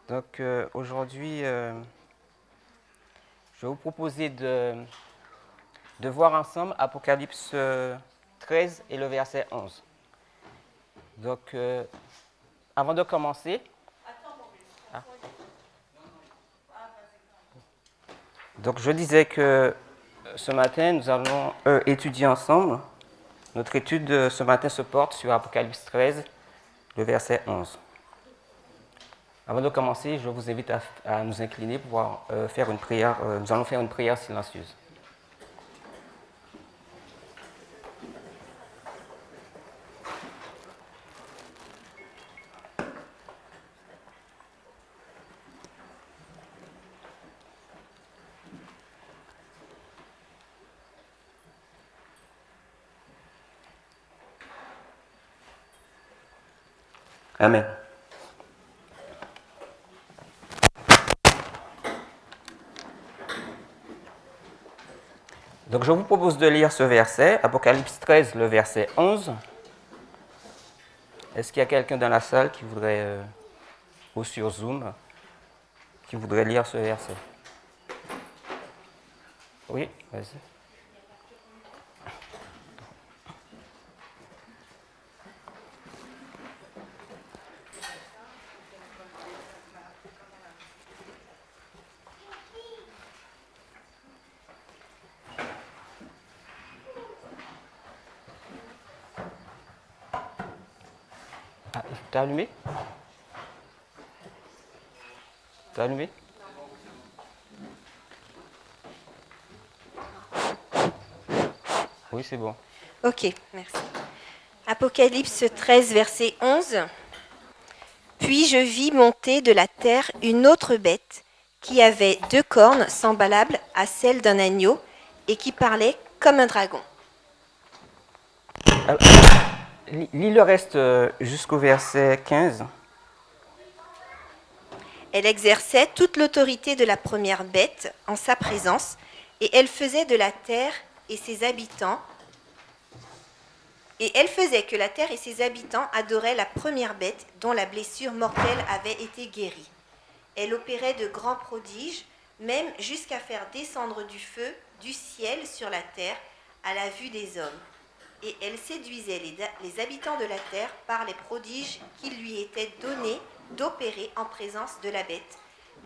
Donc aujourd'hui, je vais vous proposer de voir ensemble Apocalypse 13 et le verset 11. Donc avant de commencer, ah. Donc je disais que ce matin, nous allons étudier ensemble. Notre étude ce matin se porte sur Apocalypse 13, le verset 11. Avant de commencer, je vous invite à nous incliner pour pouvoir faire une prière. Nous allons faire une prière silencieuse. Amen. Donc je vous propose de lire ce verset, Apocalypse 13, le verset 11. Est-ce qu'il y a quelqu'un dans la salle qui voudrait, ou sur Zoom, qui voudrait lire ce verset? Oui, vas-y. Ah, t'as allumé? T'as allumé? Oui, c'est bon. Ok, merci. Apocalypse 13, verset 11. Puis je vis monter de la terre une autre bête qui avait 2 cornes semblables à celles d'un agneau et qui parlait comme un dragon. Alors, lis le reste jusqu'au verset 15. Elle exerçait toute l'autorité de la première bête en sa présence, et elle faisait de la terre et ses habitants, et elle faisait que la terre et ses habitants adoraient la première bête dont la blessure mortelle avait été guérie. Elle opérait de grands prodiges, même jusqu'à faire descendre du feu du ciel sur la terre à la vue des hommes. Et elle séduisait les habitants de la terre par les prodiges qu'il lui était donné d'opérer en présence de la bête,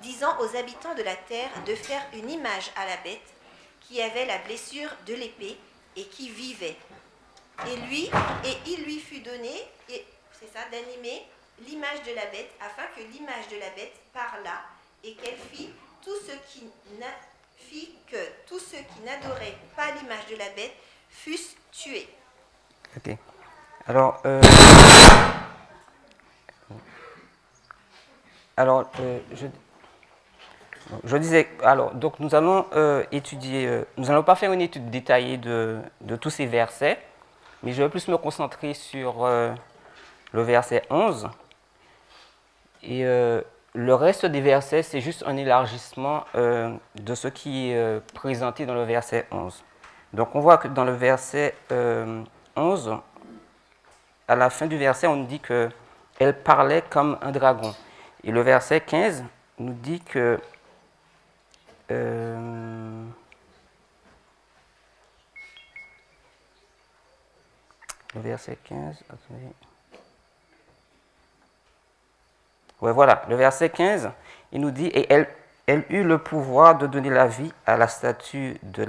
disant aux habitants de la terre de faire une image à la bête qui avait la blessure de l'épée et qui vivait. Et il lui fut donné, d'animer l'image de la bête, afin que l'image de la bête parlât et qu'elle fit que tous ceux qui n'adoraient pas l'image de la bête fussent tués. Ok. Alors, je disais, alors, donc nous allons étudier, nous n'allons pas faire une étude détaillée de tous ces versets, mais je vais plus me concentrer sur le verset 11. Et le reste des versets, c'est juste un élargissement de ce qui est présenté dans le verset 11. Donc on voit que dans le verset 11, à la fin du verset, on nous dit qu'elle parlait comme un dragon. Et le verset 15 nous dit que le verset 15, attendez. Ouais, voilà, le verset 15, il nous dit, et elle eut le pouvoir de donner la vie à la statue de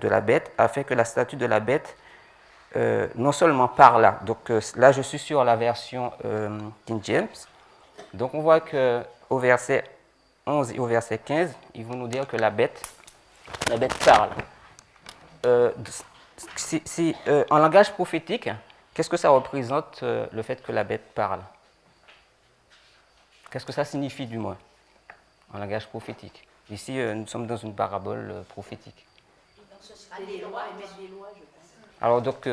la bête, afin que la statue de la bête non seulement parla. Donc là, je suis sur la version King James. Donc on voit qu'au verset 11 et au verset 15, ils vont nous dire que la bête parle. En langage prophétique, qu'est-ce que ça représente le fait que la bête parle? Qu'est-ce que ça signifie du moins en langage prophétique? Ici, nous sommes dans une parabole prophétique. Ce sera des lois, émettre des lois, je pense. Alors donc,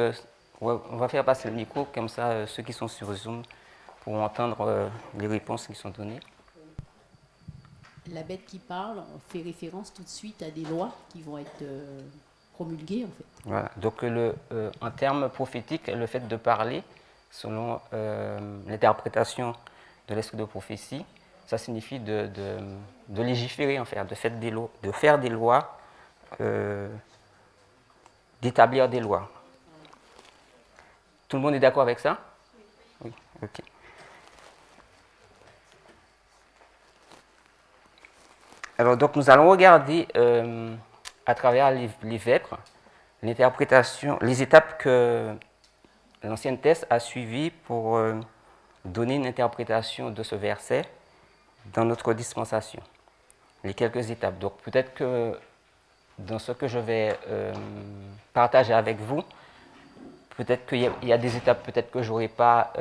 Ouais, on va faire passer le micro, comme ça ceux qui sont sur Zoom pourront entendre les réponses qui sont données. La bête qui parle, on fait référence tout de suite à des lois qui vont être promulguées en fait. Voilà. Donc en termes prophétiques, le fait de parler, selon l'interprétation de l'esprit de prophétie, ça signifie de légiférer en fait, de faire des lois, d'établir des lois. Tout le monde est d'accord avec ça? Oui. Ok. Alors, donc, nous allons regarder à travers les vêpres l'interprétation, les étapes que l'ancienne Thèse a suivies pour donner une interprétation de ce verset dans notre dispensation. Les quelques étapes. Donc, peut-être que dans ce que je vais partager avec vous, peut-être qu'il y a des étapes peut-être que je n'aurais pas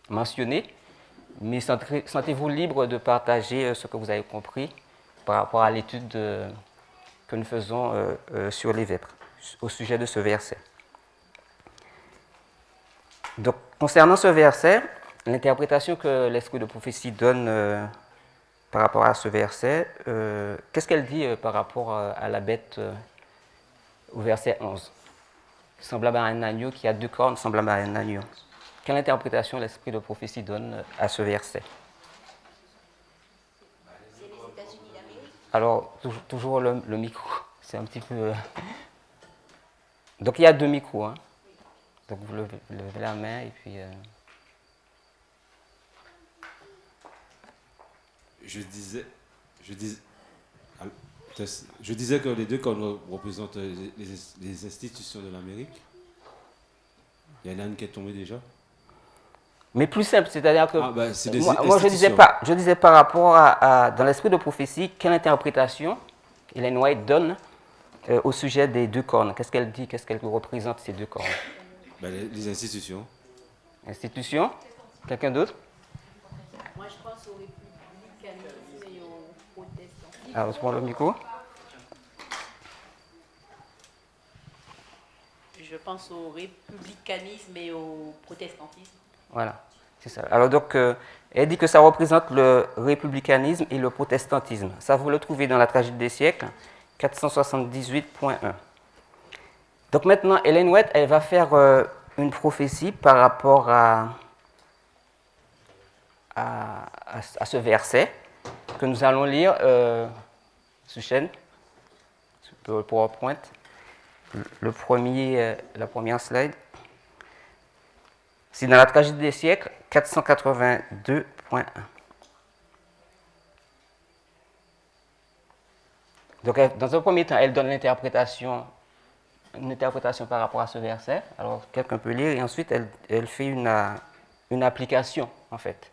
mentionnées, mais sentez-vous libre de partager ce que vous avez compris par rapport à l'étude que nous faisons sur les vêpres, au sujet de ce verset. Donc, concernant ce verset, l'interprétation que l'esprit de prophétie donne par rapport à ce verset, qu'est-ce qu'elle dit par rapport à la bête au verset 11? Semblable à un agneau qui a 2 cornes, semblable à un agneau. Quelle interprétation l'esprit de prophétie donne à ce verset? C'est les États-Unis d'Amérique. Alors, toujours le micro, c'est un petit peu... Donc, il y a 2 micros. Hein. Donc, vous levez la main et puis... Je disais que les 2 cornes représentent les institutions de l'Amérique. Il y en a une qui est tombée déjà. Mais plus simple, c'est-à-dire que moi je disais par rapport à dans l'esprit de prophétie, quelle interprétation Ellen White donne au sujet des 2 cornes. Qu'est-ce qu'elle dit, qu'est-ce qu'elle représente ces 2 cornes? Les institutions. Institutions? Quelqu'un d'autre? Moi je pense au républicanisme et au protestantisme. Alors, je prends le micro. Je pense au républicanisme et au protestantisme. Voilà, c'est ça. Alors donc, elle dit que ça représente le républicanisme et le protestantisme. Ça, vous le trouvez dans la tragédie des siècles, 478.1. Donc maintenant, Ellen White, elle va faire une prophétie par rapport à ce verset que nous allons lire sous chaîne, sur le PowerPoint. La première slide. C'est dans la tragédie des siècles, 482.1. Donc, dans un premier temps, elle donne une interprétation par rapport à ce verset. Alors, quelqu'un peut lire, et ensuite, elle fait une application, en fait.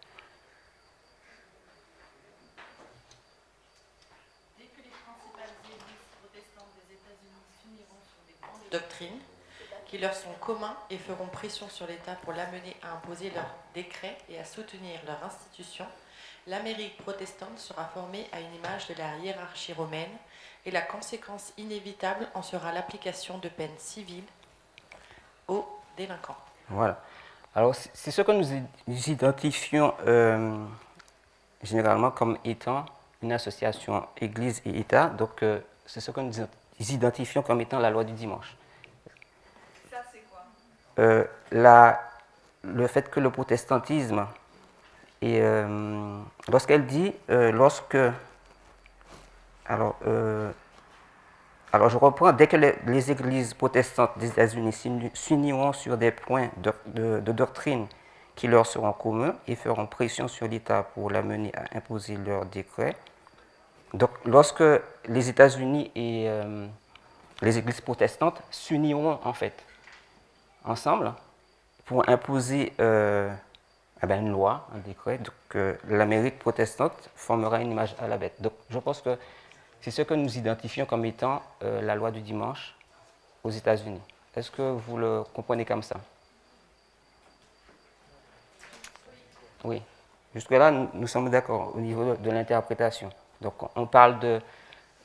Doctrines qui leur sont communs et feront pression sur l'État pour l'amener à imposer leurs décrets et à soutenir leur institution, l'Amérique protestante sera formée à une image de la hiérarchie romaine et la conséquence inévitable en sera l'application de peines civiles aux délinquants. Voilà. Alors, c'est ce que nous identifions généralement comme étant une association Église et État. Donc, c'est ce que nous identifions comme étant la loi du dimanche. Ça, c'est quoi? Le fait que le protestantisme, lorsqu'elle dit, alors je reprends, dès que les églises protestantes des États-Unis s'uniront sur des points de doctrine qui leur seront communs et feront pression sur l'État pour l'amener à imposer leurs décrets. Donc, lorsque les États-Unis et les églises protestantes s'uniront en fait ensemble pour imposer une loi, un décret, donc l'Amérique protestante formera une image à la bête. Donc, je pense que c'est ce que nous identifions comme étant la loi du dimanche aux États-Unis. Est-ce que vous le comprenez comme ça? Oui. Jusque-là, nous sommes d'accord au niveau de l'interprétation. Donc, on parle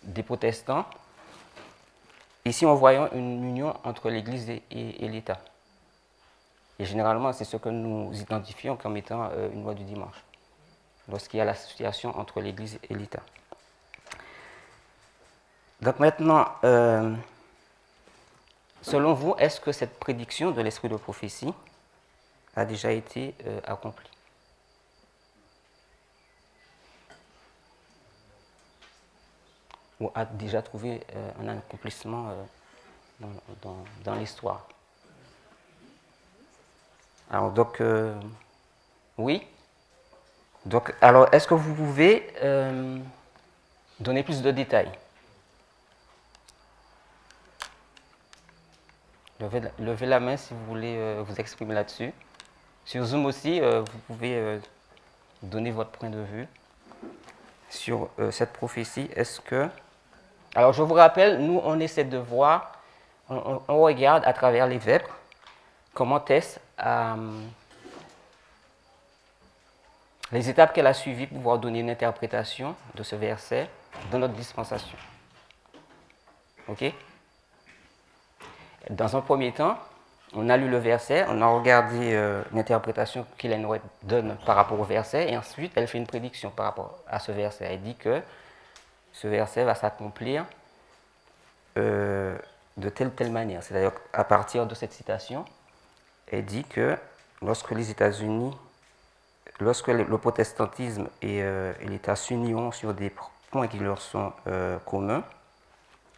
des protestants. Ici, en voyant une union entre l'Église et l'État. Et généralement, c'est ce que nous identifions comme étant une loi du dimanche, lorsqu'il y a l'association entre l'Église et l'État. Donc maintenant, selon vous, est-ce que cette prédiction de l'esprit de prophétie a déjà été accomplie? Ou a déjà trouvé un accomplissement dans l'histoire? Alors donc, oui. Donc, alors, est-ce que vous pouvez donner plus de détails? Levez la main si vous voulez vous exprimer là-dessus. Sur Zoom aussi, vous pouvez donner votre point de vue sur cette prophétie. Est-ce que... Alors, je vous rappelle, nous, on essaie de voir, on regarde à travers les vêpres comment est-ce les étapes qu'elle a suivies pour pouvoir donner une interprétation de ce verset dans notre dispensation. OK? Dans un premier temps, on a lu le verset, on a regardé l'interprétation qu'Ellen White donne par rapport au verset, et ensuite elle fait une prédiction par rapport à ce verset. Elle dit que ce verset va s'accomplir de telle manière. C'est-à-dire qu'à partir de cette citation, elle dit que lorsque les États-Unis, lorsque le protestantisme et l'État s'uniront sur des points qui leur sont communs,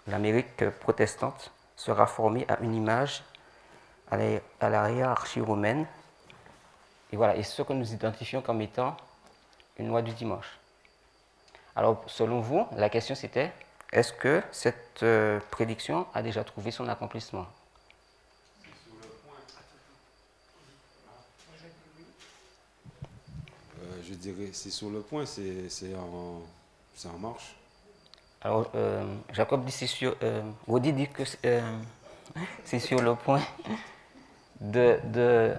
l'Amérique protestante sera formée à une image à la hiérarchie romaine. Et voilà, et ce que nous identifions comme étant une loi du dimanche. Alors, selon vous, la question c'était, est-ce que cette prédiction a déjà trouvé son accomplissement? Je dirais, c'est sur le point, c'est en marche. Alors, Jacob dit, Rodi dit que c'est sur le point de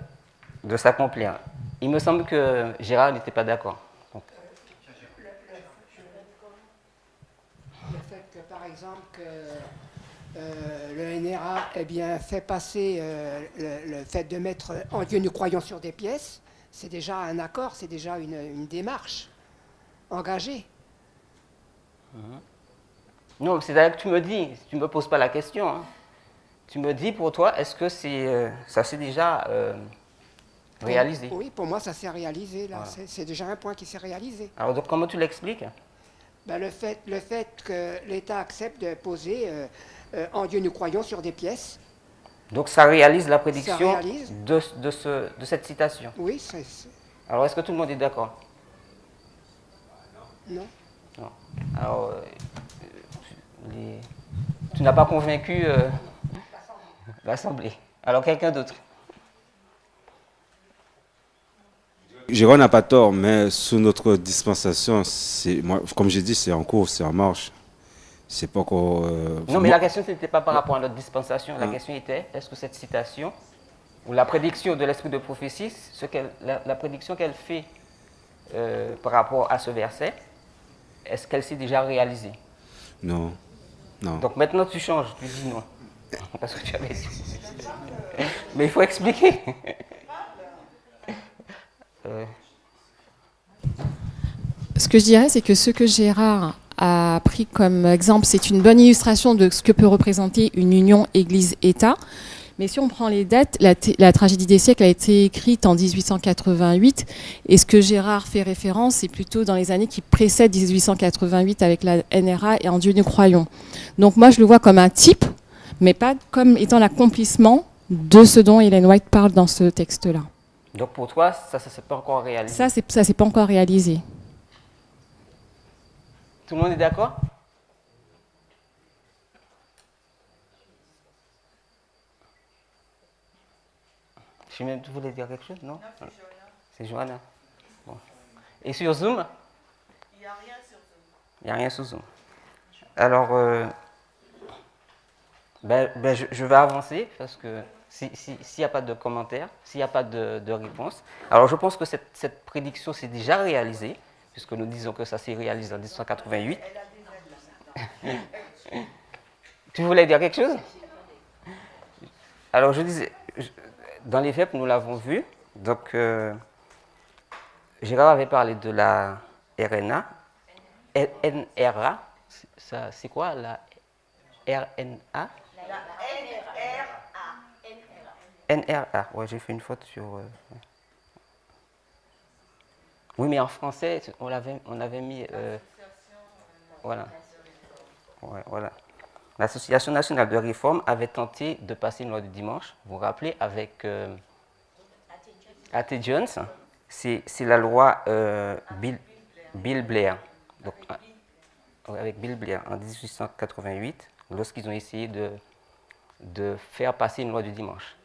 s'accomplir. Il me semble que Gérard n'était pas d'accord. Donc. Le fait que, par exemple, que le NRA fait passer le fait de mettre « En Dieu nous croyons » sur des pièces, c'est déjà un accord, c'est déjà une démarche engagée. Non, c'est-à-dire que tu me dis, tu ne me poses pas la question. Hein. Tu me dis pour toi, est-ce que ça s'est déjà réalisé? Oui, pour moi ça s'est réalisé, là. Voilà. C'est déjà un point qui s'est réalisé. Alors donc comment tu l'expliques? Ben, le fait que l'État accepte de poser « En Dieu nous croyons » sur des pièces. Donc ça réalise la prédiction réalise. de cette citation. Oui, Alors est-ce que tout le monde est d'accord? Non. Non. Alors, tu n'as pas convaincu l'Assemblée. Alors quelqu'un d'autre? Jérôme n'a pas tort, mais sous notre dispensation, comme j'ai dit, c'est en cours, c'est en marche. C'est pas encore. Non, mais la question, ce n'était pas par rapport à notre dispensation. La question était, est-ce que cette citation, ou la prédiction de l'esprit de prophétie, la prédiction qu'elle fait par rapport à ce verset, est-ce qu'elle s'est déjà réalisée? Non. Non. Donc maintenant, tu changes, tu dis non. Parce que tu avais dit. Mais il faut expliquer. Ce que je dirais, c'est que ce que Gérard a pris comme exemple, c'est une bonne illustration de ce que peut représenter une union Église-État. Mais si on prend les dates, la tragédie des siècles a été écrite en 1888, et ce que Gérard fait référence, c'est plutôt dans les années qui précèdent 1888 avec la NRA et En Dieu nous croyons. Donc moi, je le vois comme un type, mais pas comme étant l'accomplissement de ce dont Ellen White parle dans ce texte-là. Donc pour toi, ça ne s'est pas encore réalisé? Ça, c'est pas encore réalisé. Tout le monde est d'accord? Tu voulais dire quelque chose? Non, c'est Johanna. Bon. Et sur Zoom? Il n'y a rien sur Zoom. Il n'y a rien sur Zoom. Alors, je vais avancer parce que s'il n'y a pas de commentaires, s'il n'y a pas de réponse, alors je pense que cette prédiction s'est déjà réalisée, puisque nous disons que ça s'est réalisé en 1988. Tu voulais dire quelque chose? Alors je disais, dans les verbes, nous l'avons vu. Donc, Gérard avait parlé de la RNA. NRA, c'est quoi la RNA? NRA, ouais, j'ai fait une faute sur. Oui, mais en français, on avait mis. Voilà. Ouais, voilà. L'Association nationale de réforme avait tenté de passer une loi du dimanche, vous vous rappelez, avec A.T. Jones. C'est la loi Bill Blair. Donc, avec Bill Blair en 1888, lorsqu'ils ont essayé de faire passer une loi du dimanche.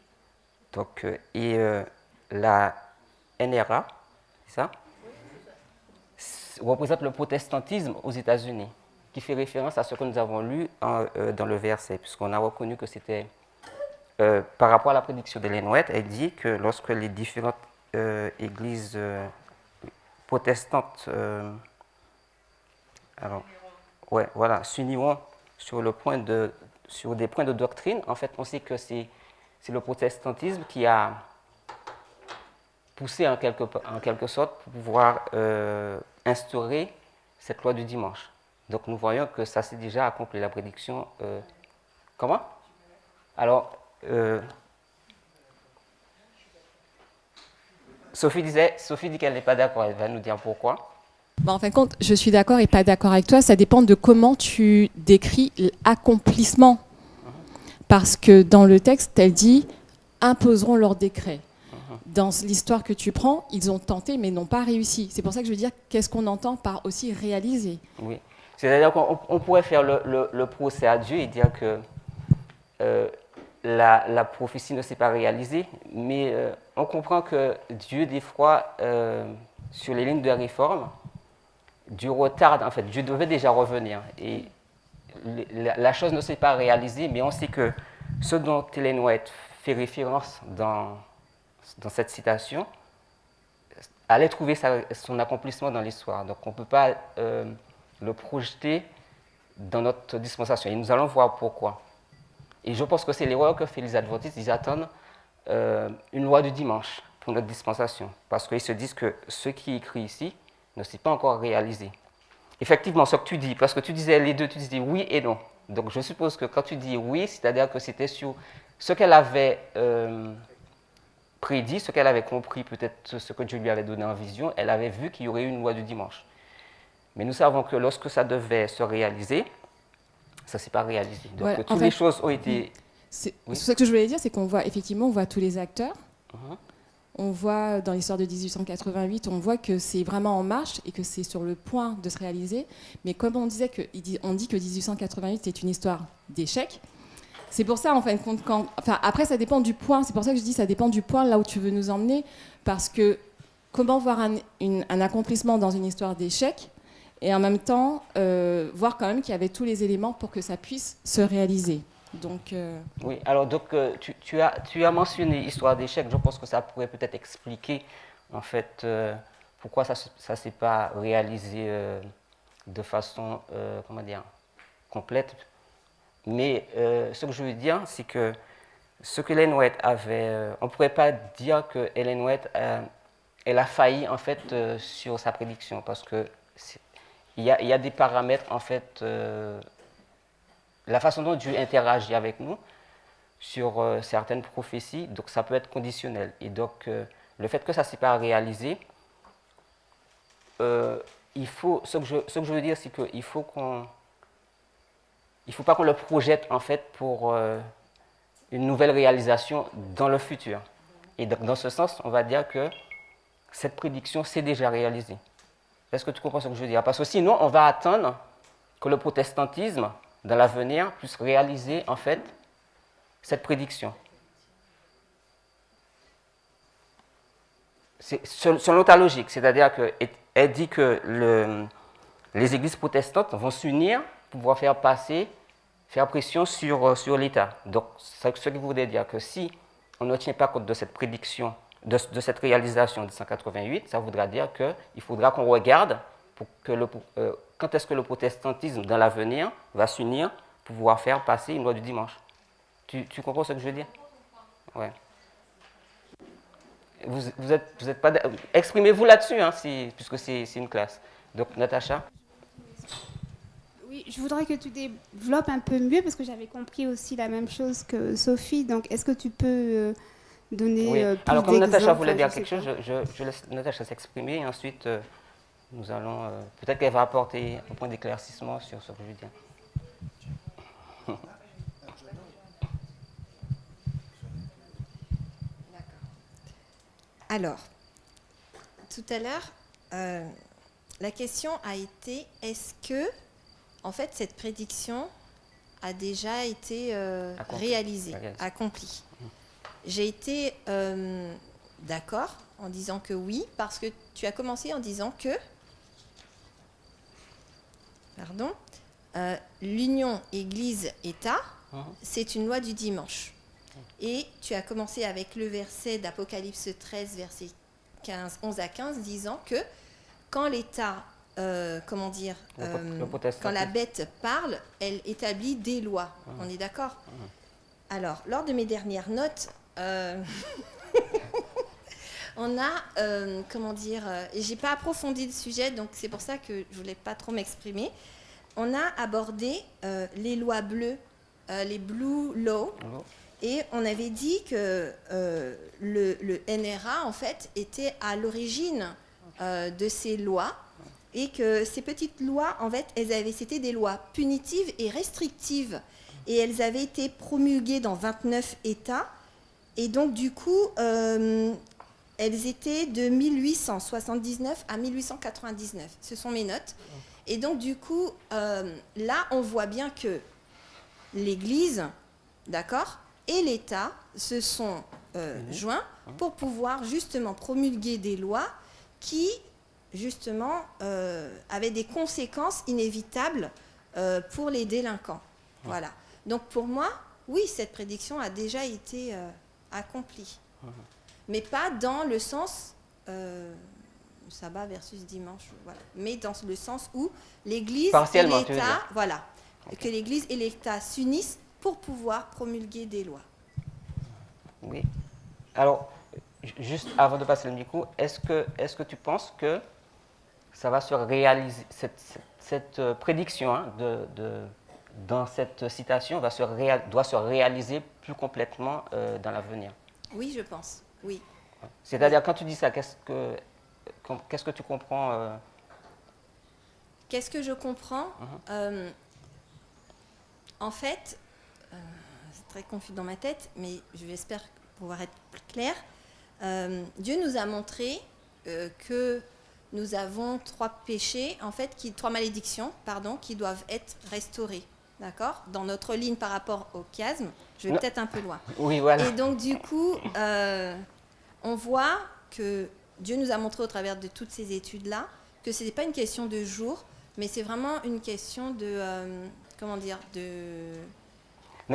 Donc, la NRA, c'est ça, représente le protestantisme aux États-Unis, qui fait référence à ce que nous avons lu dans le verset, puisqu'on a reconnu que c'était, par rapport à la prédiction d'Ellen White, elle dit que lorsque les différentes églises protestantes s'uniront sur des points de doctrine, en fait, on sait que c'est le protestantisme qui a poussé en quelque sorte pour pouvoir instaurer cette loi du dimanche. Donc nous voyons que ça s'est déjà accompli, la prédiction. Comment? Alors, Sophie dit qu'elle n'est pas d'accord, elle va nous dire pourquoi. En fin de compte, je suis d'accord et pas d'accord avec toi, ça dépend de comment tu décris l'accomplissement. Parce que dans le texte, elle dit « imposeront leur décret ». Dans l'histoire que tu prends, ils ont tenté mais n'ont pas réussi. C'est pour ça que je veux dire, qu'est-ce qu'on entend par aussi réaliser? Oui, c'est-à-dire qu'on pourrait faire le procès à Dieu et dire que la prophétie ne s'est pas réalisée, mais on comprend que Dieu, des fois, sur les lignes de réforme, Dieu retarde, en fait, Dieu devait déjà revenir. Et la chose ne s'est pas réalisée, mais on sait que ce dont Ellen White fait référence dans cette citation allait trouver son accomplissement dans l'histoire. Donc on ne peut pas le projeter dans notre dispensation. Et nous allons voir pourquoi. Et je pense que c'est l'erreur que fait les adventistes. Ils attendent une loi du dimanche pour notre dispensation. Parce qu'ils se disent que ce qui est écrit ici ne s'est pas encore réalisé. Effectivement, ce que tu dis, parce que tu disais les deux, tu disais oui et non. Donc je suppose que quand tu dis oui, c'est-à-dire que c'était sur ce qu'elle avait prédit, ce qu'elle avait compris, peut-être ce que Dieu lui avait donné en vision, elle avait vu qu'il y aurait eu une loi du dimanche. Mais nous savons que lorsque ça devait se réaliser, ça ne s'est pas réalisé. Donc Ouais, toutes les choses ont été... Ce que je voulais dire, c'est qu'on voit effectivement, on voit tous les acteurs. On voit dans l'histoire de 1888, on voit que c'est vraiment en marche et que c'est sur le point de se réaliser. Mais comme on disait on dit que 1888 est une histoire d'échec. C'est pour ça, en fin de compte, après ça dépend du point. C'est pour ça que je dis ça dépend du point là où tu veux nous emmener, parce que comment voir un accomplissement dans une histoire d'échec et en même temps voir quand même qu'il y avait tous les éléments pour que ça puisse se réaliser. Donc, Oui, alors donc, tu as mentionné histoire d'échec. Je pense que ça pourrait peut-être expliquer en fait pourquoi ça ne s'est pas réalisé de façon complète. Mais ce que je veux dire, c'est que ce que Ellen White avait, on ne pourrait pas dire que Ellen White elle a failli en fait sur sa prédiction, parce que il y a des paramètres en fait. La façon dont Dieu interagit avec nous sur certaines prophéties, donc ça peut être conditionnel. Et donc, le fait que ça ne s'est pas réalisé, ce que je veux dire, c'est qu'il faut il ne faut pas qu'on le projette en fait pour une nouvelle réalisation dans le futur. Et donc, dans ce sens, on va dire que cette prédiction s'est déjà réalisée. Est-ce que tu comprends ce que je veux dire? Parce que sinon, on va attendre que le protestantisme dans l'avenir, puisse réaliser en fait cette prédiction. Selon ta logique, c'est-à-dire qu'elle dit que les églises protestantes vont s'unir pour pouvoir faire pression sur l'État. Donc, ce qui voudrait dire que si on ne tient pas compte de cette prédiction, de cette réalisation de 188, ça voudra dire qu'il faudra qu'on regarde pour que quand est-ce que le protestantisme, dans l'avenir, va s'unir pour pouvoir faire passer une loi du dimanche. Tu comprends ce que je veux dire? Ouais. vous êtes pas... Exprimez-vous là-dessus, hein, puisque c'est une classe. Donc, Natacha? Oui, je voudrais que tu développes un peu mieux parce que j'avais compris aussi la même chose que Sophie. Donc, est-ce que tu peux donner Oui. plus Alors, comme Natacha d'exemples, voulait enfin, dire je sais quelque chose, pas. je laisse Natacha s'exprimer et ensuite, nous allons... peut-être qu'elle va apporter un point d'éclaircissement sur ce que je veux dire. Alors, tout à l'heure, la question a été est-ce que, en fait, cette prédiction a déjà été réalisée, accomplie. J'ai été d'accord en disant que oui, parce que tu as commencé en disant que, l'union Église-État, c'est une loi du dimanche. Et tu as commencé avec le verset d'Apocalypse 13, verset 11 à 15, disant que quand l'État, quand la bête parle, elle établit des lois. On est d'accord? Alors, lors de mes dernières notes, on a, j'ai pas approfondi le sujet, donc c'est pour ça que je voulais pas trop m'exprimer. On a abordé les lois bleues, les Blue Law. Et on avait dit que le NRA, en fait, était à l'origine de ces lois et que ces petites lois, en fait, c'était des lois punitives et restrictives. Et elles avaient été promulguées dans 29 États. Et donc, du coup, elles étaient de 1879 à 1899. Ce sont mes notes. Et donc, du coup, là, on voit bien que l'Église, d'accord, et l'État se sont joints pour pouvoir justement promulguer des lois qui, justement, avaient des conséquences inévitables pour les délinquants. Voilà. Donc pour moi, oui, cette prédiction a déjà été accomplie. Mais pas dans le sens sabbat versus dimanche, voilà. Mais dans le sens où l'Église et l'État, voilà, que l'Église et l'État s'unissent pour pouvoir promulguer des lois. Oui. Alors, juste avant de passer le micro, est-ce que tu penses que ça va se réaliser, cette prédiction dans cette citation doit se réaliser plus complètement dans l'avenir? Oui, je pense, oui. C'est-à-dire, quand tu dis ça, qu'est-ce que tu comprends Qu'est-ce que je comprends En fait, c'est très confus dans ma tête, mais j'espère pouvoir être plus clair. Dieu nous a montré que nous avons trois péchés, en fait, trois malédictions, pardon, qui doivent être restaurées, d'accord? Dans notre ligne par rapport au chiasme, je vais peut-être un peu loin. Oui, voilà. Et donc, du coup, on voit que Dieu nous a montré au travers de toutes ces études-là que ce n'est pas une question de jour, mais c'est vraiment une question de...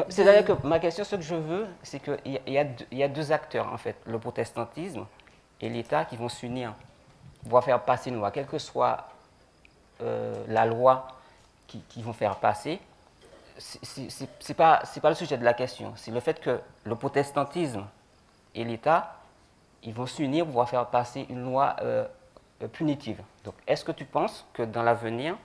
C'est-à-dire que ma question, ce que je veux, c'est qu'il y a deux acteurs, en fait, le protestantisme et l'État qui vont s'unir pour faire passer une loi, quelle que soit la loi qu'ils vont faire passer. C'est pas le sujet de la question, c'est le fait que le protestantisme et l'État, ils vont s'unir pour faire passer une loi punitive. Donc, est-ce que tu penses que dans l'avenir,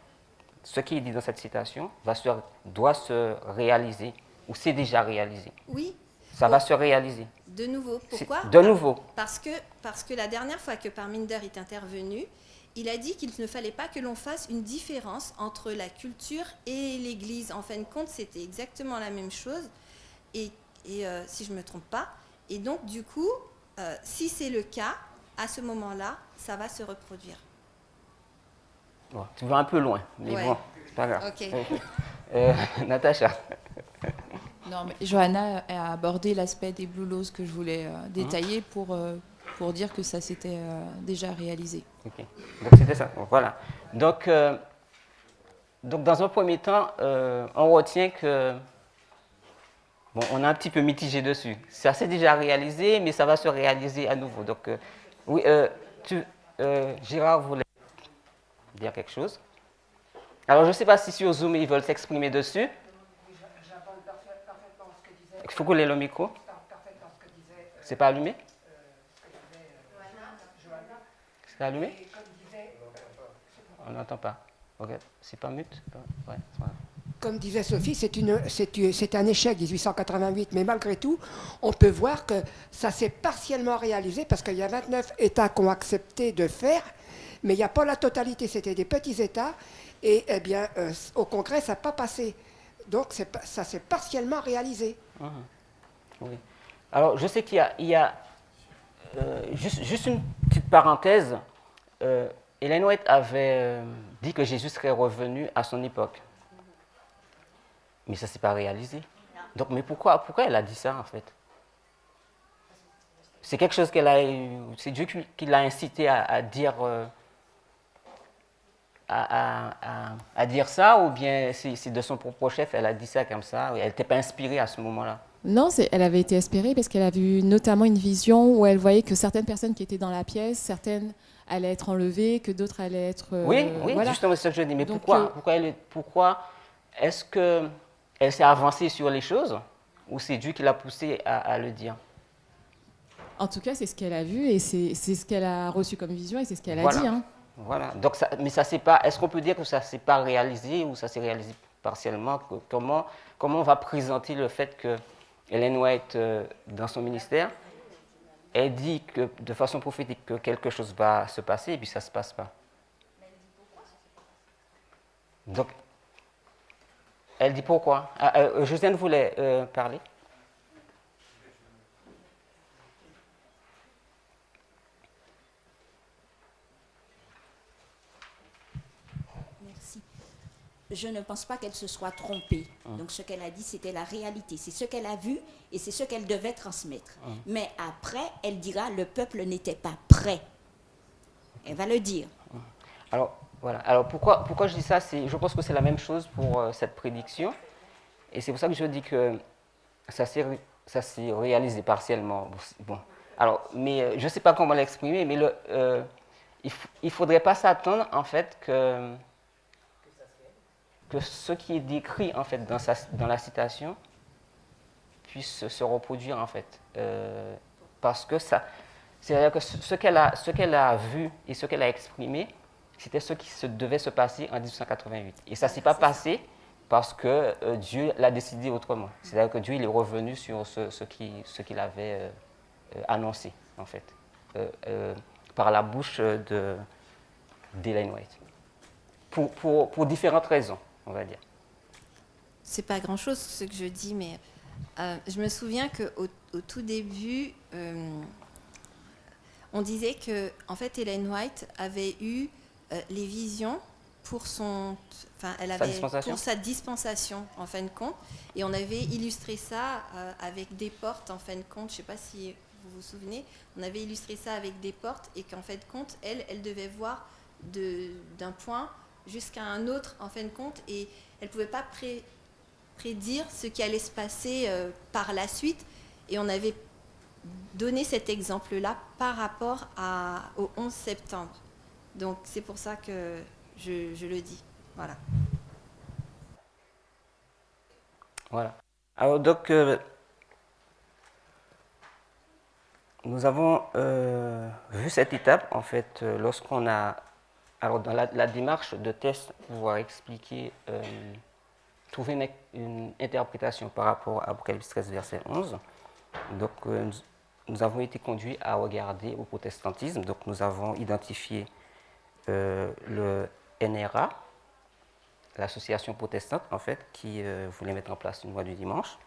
ce qui est dit dans cette citation doit se réaliser, ou c'est déjà réalisé? Oui. Ça va se réaliser. De nouveau. Pourquoi? De nouveau. Parce que la dernière fois que Parminder est intervenu, il a dit qu'il ne fallait pas que l'on fasse une différence entre la culture et l'Église. En fin de compte, c'était exactement la même chose, et si je ne me trompe pas. Et donc, du coup, si c'est le cas, à ce moment-là, ça va se reproduire. Bon, tu vas un peu loin, mais bon, c'est pas grave. Ok. Natacha. Non, mais Johanna a abordé l'aspect des Blue Laws que je voulais détailler pour dire que ça s'était déjà réalisé. Ok, donc c'était ça. Bon, voilà. Donc, dans un premier temps, on retient que, bon, on est un petit peu mitigé dessus. Ça s'est déjà réalisé, mais ça va se réaliser à nouveau. Donc, oui, Gérard voulait dire quelque chose. Alors, je ne sais pas si sur Zoom, ils veulent s'exprimer dessus. J'aborde parfaitement ce que disait. Il faut couler le micro. Parfaitement ce que disait. C'est pas allumé? Ce que disait C'est allumé? On n'entend pas. Ok, c'est pas mute? Ouais, voilà. Comme disait Sophie, c'est un échec 1888, mais malgré tout, on peut voir que ça s'est partiellement réalisé parce qu'il y a 29 États qui ont accepté de faire, mais il n'y a pas la totalité, c'était des petits États, et eh bien, au Congrès, ça n'a pas passé. Donc ça s'est partiellement réalisé. Oui. Alors, je sais qu'il y a juste une petite parenthèse. Ellen White avait dit que Jésus serait revenu à son époque. Mais ça ne s'est pas réalisé. Donc, mais pourquoi elle a dit ça, en fait? C'est quelque chose c'est Dieu qui l'a incité à dire, à dire ça, ou bien c'est de son propre chef, elle a dit ça comme ça, elle n'était pas inspirée à ce moment-là? Non, elle avait été inspirée parce qu'elle a vu notamment une vision où elle voyait que certaines personnes qui étaient dans la pièce, certaines allaient être enlevées, que d'autres allaient être... oui, voilà. Justement, c'est ce que je dis. Mais donc, pourquoi est-ce qu'elle s'est avancée sur les choses, ou c'est Dieu qui l'a poussée à le dire? En tout cas, c'est ce qu'elle a vu et c'est ce qu'elle a reçu comme vision et c'est ce qu'elle a dit. Hein. Voilà. Donc, mais ça c'est pas. Est-ce qu'on peut dire que ça ne s'est pas réalisé ou ça s'est réalisé partiellement? Comment on va présenter le fait que Ellen White, dans son ministère, elle dit que, de façon prophétique, que quelque chose va se passer et puis ça ne se passe pas? Donc, elle dit pourquoi? Josiane voulait parler. Merci. Je ne pense pas qu'elle se soit trompée. Donc ce qu'elle a dit, c'était la réalité. C'est ce qu'elle a vu et c'est ce qu'elle devait transmettre. Mais après, elle dira, le peuple n'était pas prêt. Elle va le dire. Alors, voilà. Alors pourquoi je dis ça? Je pense que c'est la même chose pour cette prédiction. Et c'est pour ça que je dis que ça s'est réalisé partiellement. Bon. Alors, mais je ne sais pas comment l'exprimer, mais il ne faudrait pas s'attendre, en fait, que ce qui est décrit, en fait, dans la citation puisse se reproduire, en fait. Parce que c'est-à-dire que ce qu'elle a vu et ce qu'elle a exprimé, c'était ce qui devait se passer en 1888. Et ça ne s'est pas passé parce que Dieu l'a décidé autrement. C'est-à-dire que Dieu il est revenu sur ce qu'il avait annoncé, en fait, par la bouche d'Ellen White. Pour différentes raisons, on va dire. C'est pas grand-chose ce que je dis, mais je me souviens qu'au tout début, on disait que, en fait, Ellen White avait eu les visions pour sa dispensation, en fin de compte, et on avait illustré ça avec des portes, en fin de compte. Je ne sais pas si vous vous souvenez, on avait illustré ça avec des portes, et qu'en fin de compte, elle devait voir d'un point jusqu'à un autre, en fin de compte, et elle ne pouvait pas prédire ce qui allait se passer par la suite, et on avait donné cet exemple-là par rapport au 11 septembre. Donc c'est pour ça que je le dis. Voilà. Voilà. Alors donc, nous avons vu cette étape, en fait, lorsqu'on a... Alors dans la démarche de test, pouvoir expliquer, trouver une interprétation par rapport à Apocalypse 13, verset 11. Donc nous avons été conduits à regarder au protestantisme. Donc nous avons identifié le NRA, l'association protestante, en fait, qui voulait mettre en place une loi du dimanche.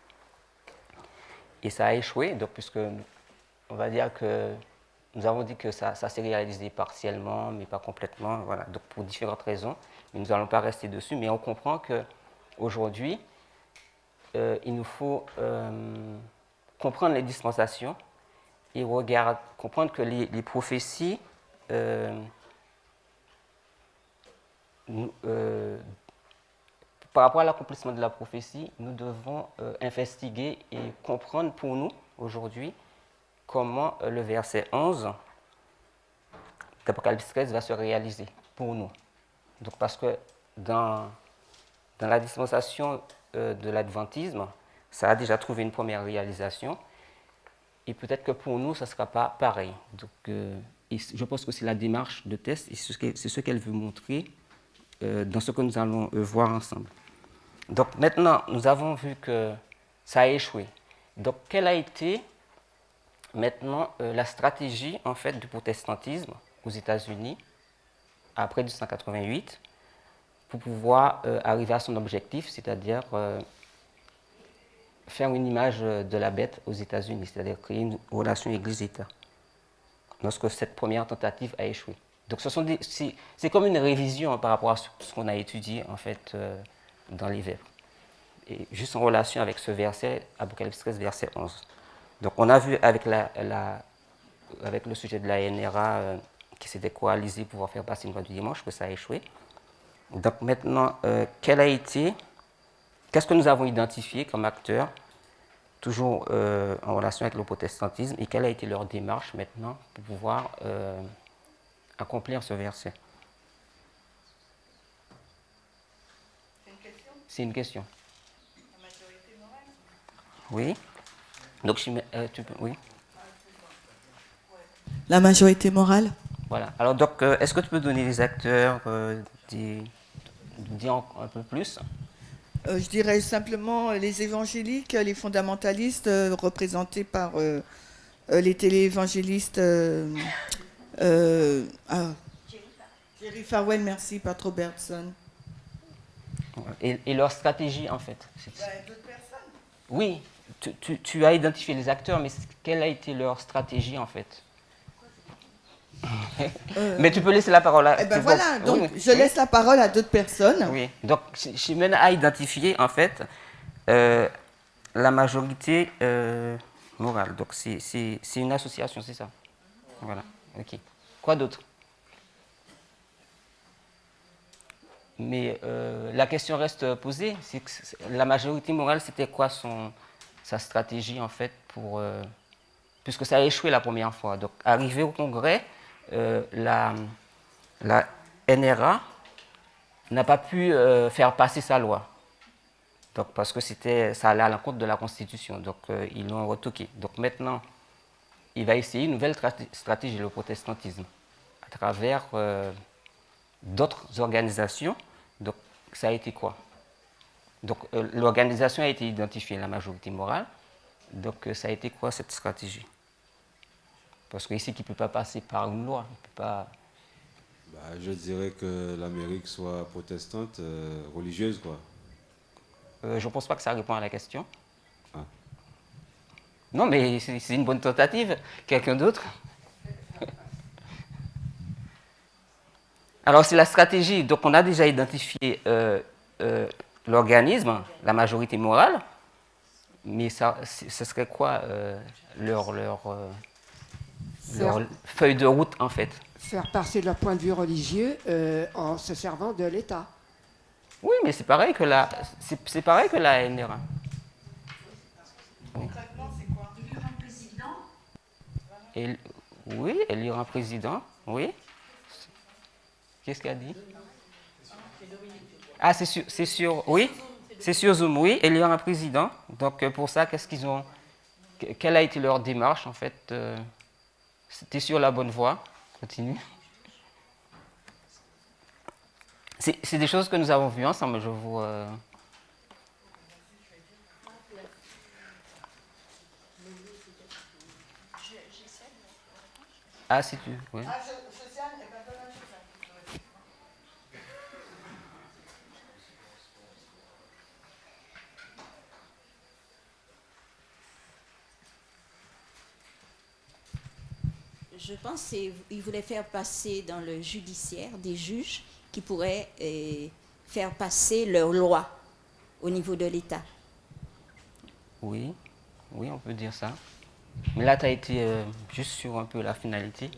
Et ça a échoué, donc, puisque on va dire que nous avons dit que ça s'est réalisé partiellement, mais pas complètement, voilà, donc pour différentes raisons. Mais nous n'allons pas rester dessus, mais on comprend qu'aujourd'hui, il nous faut comprendre les dispensations et comprendre que les prophéties par rapport à l'accomplissement de la prophétie, nous devons investiguer et comprendre pour nous, aujourd'hui, comment le verset 11 d'Apocalypse 13 va se réaliser pour nous. Donc, parce que dans la dispensation de l'adventisme, ça a déjà trouvé une première réalisation, et peut-être que pour nous, ça ne sera pas pareil. Donc, et je pense que c'est la démarche de test, et c'est ce qu'elle veut montrer dans ce que nous allons voir ensemble. Donc maintenant, nous avons vu que ça a échoué. Donc quelle a été maintenant la stratégie en fait du protestantisme aux États-Unis après 1888 pour pouvoir arriver à son objectif, c'est-à-dire faire une image de la bête aux États-Unis, c'est-à-dire créer une relation Église-État, lorsque cette première tentative a échoué. Donc c'est comme une révision par rapport à ce qu'on a étudié en fait dans les Vêpres, et juste en relation avec ce verset, Apocalypse 13, verset 11. Donc on a vu avec, avec le sujet de la NRA qui s'était coalisé pour pouvoir faire passer une loi du dimanche que ça a échoué. Donc maintenant, qu'est-ce que nous avons identifié comme acteurs, toujours en relation avec le protestantisme, et quelle a été leur démarche maintenant pour pouvoir accomplir ce verset? C'est une question? C'est une question. La majorité morale? Oui. Donc, oui. La majorité morale? Voilà. Alors, donc, est-ce que tu peux donner les acteurs, dire un peu plus? Je dirais simplement les évangéliques, les fondamentalistes, représentés par les téléévangélistes. Jerry Farwell, merci, Pat Robertson. Et leur stratégie, en fait. D'autres personnes? Oui, tu as identifié les acteurs, mais quelle a été leur stratégie, en fait? Mais tu peux laisser la parole à... Eh ben voilà, donc je laisse la parole à d'autres personnes. Oui, donc Chimène a identifié, en fait, la majorité morale. Donc c'est une association, c'est ça? Voilà, ok. Quoi d'autre? Mais la question reste posée. C'est que la majorité morale, c'était quoi sa stratégie, en fait, puisque ça a échoué la première fois. Donc, arrivé au Congrès, la NRA n'a pas pu faire passer sa loi. Donc, parce que ça allait à l'encontre de la Constitution. Donc, ils l'ont retoqué. Donc, maintenant, il va essayer une nouvelle stratégie, le protestantisme, à travers d'autres organisations. Donc, ça a été quoi? Donc, l'organisation a été identifiée, la majorité morale. Donc, ça a été quoi cette stratégie? Parce qu'ici, il ne peut pas passer par une loi. Il peut pas... Je dirais que l'Amérique soit protestante, religieuse, quoi. Je ne pense pas que ça répond à la question. Ah. Non, mais c'est une bonne tentative. Quelqu'un d'autre? Alors, c'est la stratégie. Donc, on a déjà identifié l'organisme, la majorité morale. Mais ce serait quoi leur feuille de route, en fait? Faire passer leur point de vue religieux en se servant de l'État. Oui, mais c'est pareil que c'est pareil que la NRA. Concrètement, c'est quoi? Élire un président? Oui, élire un président, oui. Qu'est-ce qu'elle a dit? Ah, c'est sur, oui, c'est sur Zoom, oui, élire un président. Donc, pour ça, quelle a été leur démarche, en fait? C'était sur la bonne voie. Continue. C'est des choses que nous avons vues ensemble, je vous... Ah, si tu... Oui. Je pense qu'ils voulaient faire passer dans le judiciaire des juges qui pourraient faire passer leurs lois au niveau de l'État. Oui, on peut dire ça. Mais là, tu as été juste sur un peu la finalité.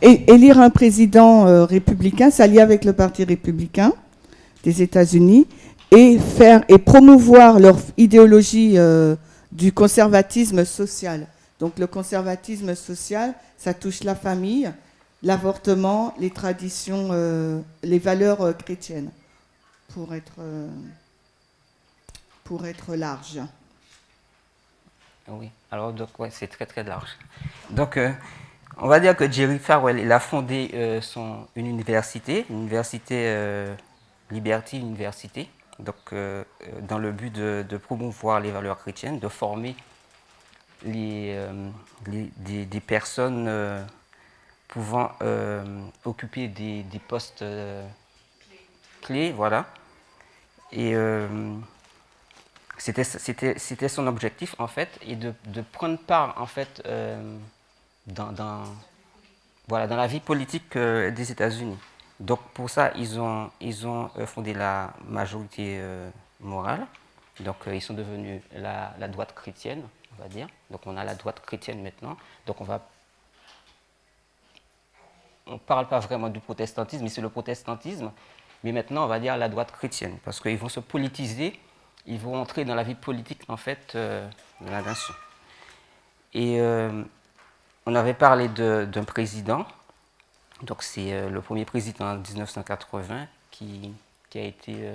Élire un président républicain, s'allier avec le Parti républicain des États-Unis et promouvoir leur idéologie du conservatisme social. Donc le conservatisme social, ça touche la famille, l'avortement, les traditions, les valeurs chrétiennes, pour être pour être large. Oui, alors donc ouais, c'est très très large. Donc on va dire que Jerry Falwell, il a fondé une université Liberty University, donc dans le but de promouvoir les valeurs chrétiennes, de former des personnes pouvant occuper des postes clés, voilà. Et c'était son objectif en fait, et de prendre part en fait dans la vie politique des États-Unis. Donc pour ça, ils ont fondé la majorité morale. Donc ils sont devenus la droite chrétienne, on va dire. Donc on a la droite chrétienne maintenant. Donc on parle pas vraiment du protestantisme, mais c'est le protestantisme. Mais maintenant, on va dire la droite chrétienne, parce qu'ils vont se politiser, ils vont entrer dans la vie politique en fait de la nation. Et on avait parlé d'un président, donc c'est le premier président en 1980 qui a été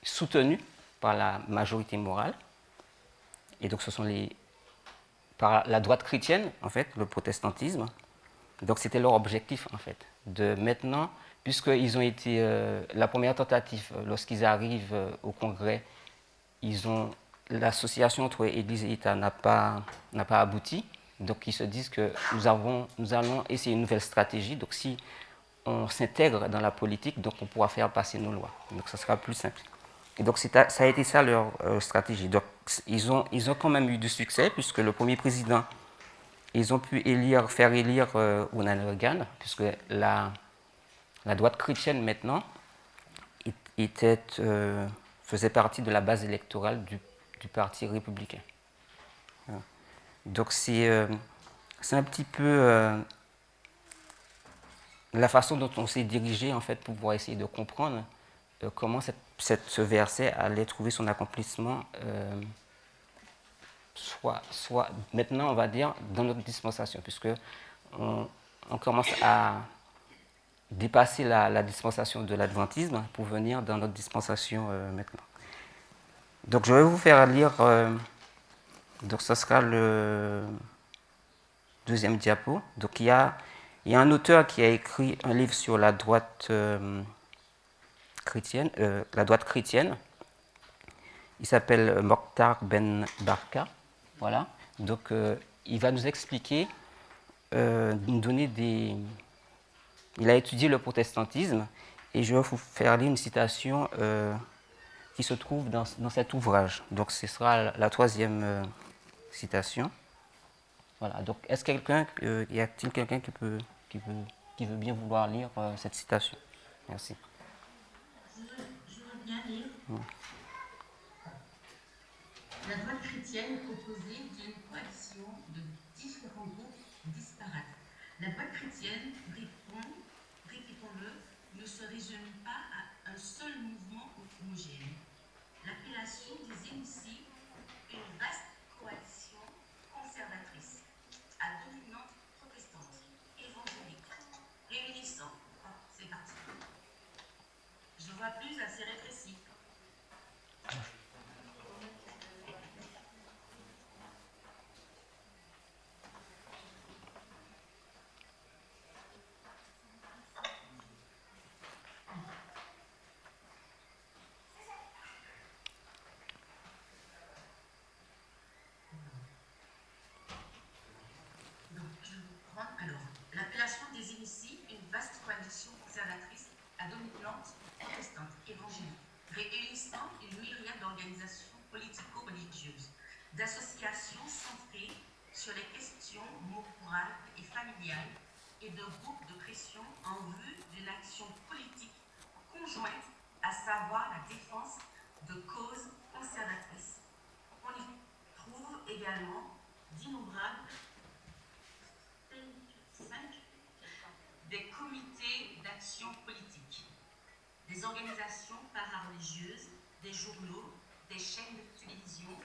soutenu par la majorité morale. Et donc ce sont par la droite chrétienne, en fait, le protestantisme. Donc c'était leur objectif, en fait, de maintenant, puisqu'ils ont été la première tentative, lorsqu'ils arrivent au Congrès, l'association entre Église et État n'a pas abouti. Donc ils se disent que nous allons essayer une nouvelle stratégie. Donc si on s'intègre dans la politique, donc on pourra faire passer nos lois. Donc ça sera plus simple. Et donc ça a été ça leur stratégie. Donc ils ont quand même eu du succès, puisque le premier président, ils ont pu faire élire Ronald Reagan, puisque la droite chrétienne maintenant faisait partie de la base électorale du Parti républicain. Voilà. Donc c'est un petit peu la façon dont on s'est dirigé en fait pour pouvoir essayer de comprendre comment ce verset allait trouver son accomplissement, soit maintenant on va dire dans notre dispensation, puisque on commence à dépasser la dispensation de l'adventisme pour venir dans notre dispensation maintenant. Donc je vais vous faire lire, donc ce sera le deuxième diapo. Donc il y a un auteur qui a écrit un livre sur la droite chrétienne. Il s'appelle Mokhtar Ben Barka. Voilà. Donc il va nous expliquer, nous donner Il a étudié le protestantisme, et je vais vous faire lire une citation qui se trouve dans cet ouvrage. Donc ce sera la troisième citation. Voilà. Donc y a-t-il quelqu'un qui veut bien vouloir lire cette citation? Merci. Je veux bien lire. La droite chrétienne composée d'une coalition de différents groupes disparates. La droite chrétienne, répétons-le, ne se résume pas à un seul mouvement homogène. L'appellation des émissions, une vaste coalition conservatrice, à dominante protestante, évangélique, réunissant. C'est parti. Je vois plus assez rétréci. L'appellation des initiés, une vaste coalition conservatrice à dominante protestante évangélique, réunissant une myriade d'organisations politico-religieuses, d'associations centrées sur les questions morales et familiales et de groupes de pression en vue d'une action politique conjointe, à savoir la défense de causes conservatrices. On y trouve également d'innombrables des comités d'action politique, des organisations parareligieuses, des journaux, des chaînes de télévision,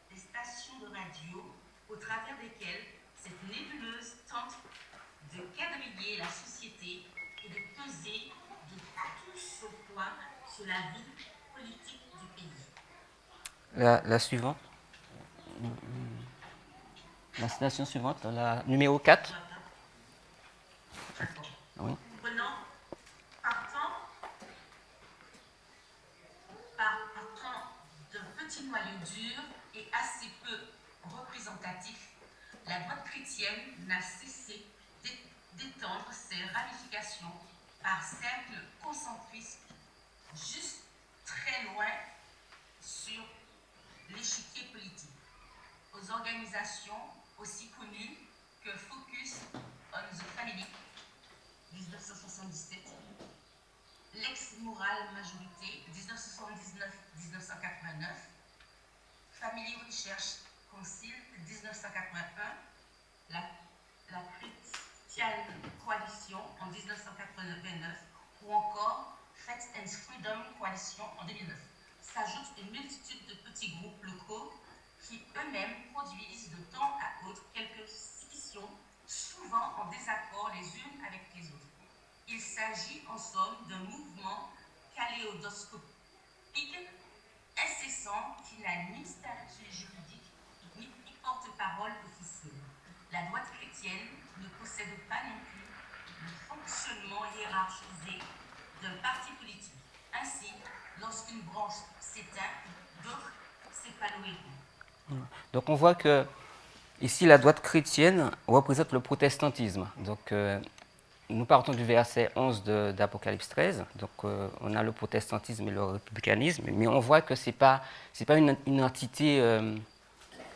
des stations de radio, au travers desquelles cette nébuleuse tente de quadriller la société et de peser de tout ce poids sur la vie politique du pays. La suivante. La citation suivante, la numéro 4. Oui. Partant d'un petit noyau dur et assez peu représentatif, la droite chrétienne n'a cessé d'étendre ses ramifications par cercles concentristes juste très loin sur l'échiquier politique, aux organisations aussi connues que Focus on the Family, 1977, l'ex-morale majorité, 1979-1989, Family Research Council, 1981, la Christian Coalition en 1989, ou encore Faith and Freedom Coalition en 2009. S'ajoutent une multitude de petits groupes locaux qui eux-mêmes produisent de temps à autre quelques scissions, souvent en désaccord les unes avec les autres. Il s'agit en somme d'un mouvement kaléidoscopique incessant qui n'a ni statut juridique ni porte-parole officiel. La droite chrétienne ne possède pas non plus le fonctionnement hiérarchisé d'un parti politique. Ainsi, lorsqu'une branche s'éteint, d'autres s'épanouiront. Donc on voit que ici la droite chrétienne représente le protestantisme. Donc nous partons du verset 11 d'Apocalypse 13. Donc on a le protestantisme et le républicanisme, mais on voit que c'est pas une entité,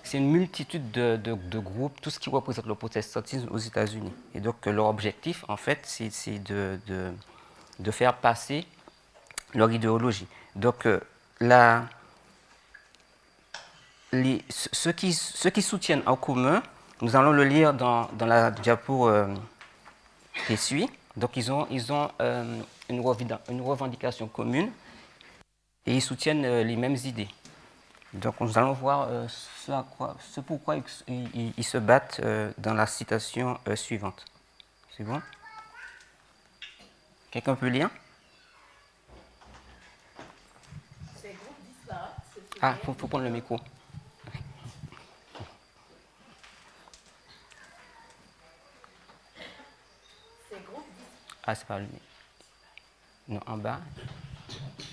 c'est une multitude de groupes, tout ce qui représente le protestantisme aux États-Unis. Et donc leur objectif, en fait, c'est de faire passer leur idéologie. Donc ceux qui soutiennent en commun, nous allons le lire dans la diapo qui suit. Donc ils ont une revendication commune et ils soutiennent les mêmes idées. Donc nous allons voir ce pourquoi ils se battent dans la citation suivante. C'est bon? Quelqu'un peut lire? Ah, il faut prendre le micro. Ah, c'est pas lui. Non, en bas.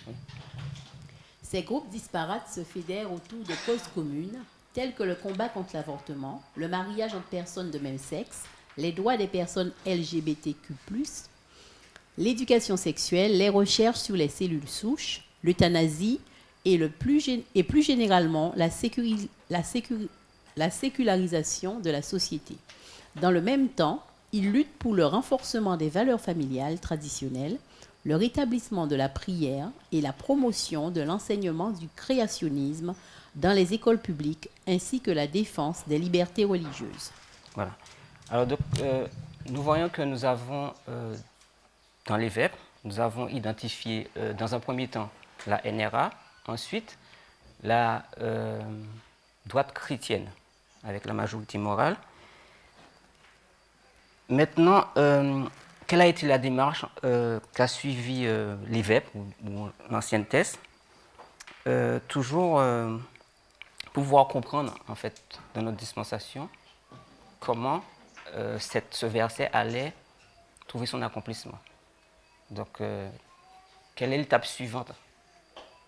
Oui. Ces groupes disparates se fédèrent autour de causes communes, telles que le combat contre l'avortement, le mariage entre personnes de même sexe, les droits des personnes LGBTQ+, l'éducation sexuelle, les recherches sur les cellules souches, l'euthanasie et plus généralement la sécularisation de la société. Dans le même temps, ils luttent pour le renforcement des valeurs familiales traditionnelles, le rétablissement de la prière et la promotion de l'enseignement du créationnisme dans les écoles publiques, ainsi que la défense des libertés religieuses. Voilà. Alors donc, nous voyons que nous avons, dans les verbes, nous avons identifié dans un premier temps la NRA, ensuite la droite chrétienne avec la majorité morale. Maintenant, quelle a été la démarche qu'a suivi l'EVEP ou l'ancienne thèse? Toujours pouvoir comprendre, en fait, dans notre dispensation, comment ce verset allait trouver son accomplissement. Donc, quelle est l'étape suivante?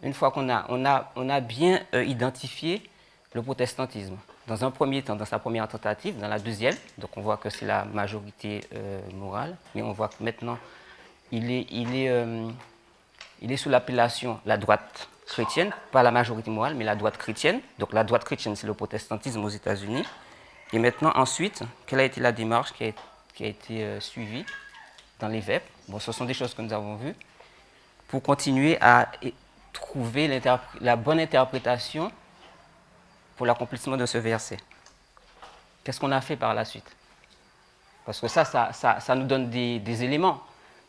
Une fois qu'on a bien identifié le protestantisme, dans un premier temps, dans sa première tentative, dans la deuxième, donc on voit que c'est la majorité morale, mais on voit que maintenant, il est sous l'appellation la droite chrétienne, pas la majorité morale, mais la droite chrétienne. Donc la droite chrétienne, c'est le protestantisme aux États-Unis. Et maintenant, ensuite, quelle a été la démarche qui a été suivie dans les VEP? Bon, ce sont des choses que nous avons vues, pour continuer à trouver la bonne interprétation pour l'accomplissement de ce verset. Qu'est-ce qu'on a fait par la suite? Parce que ça nous donne des éléments,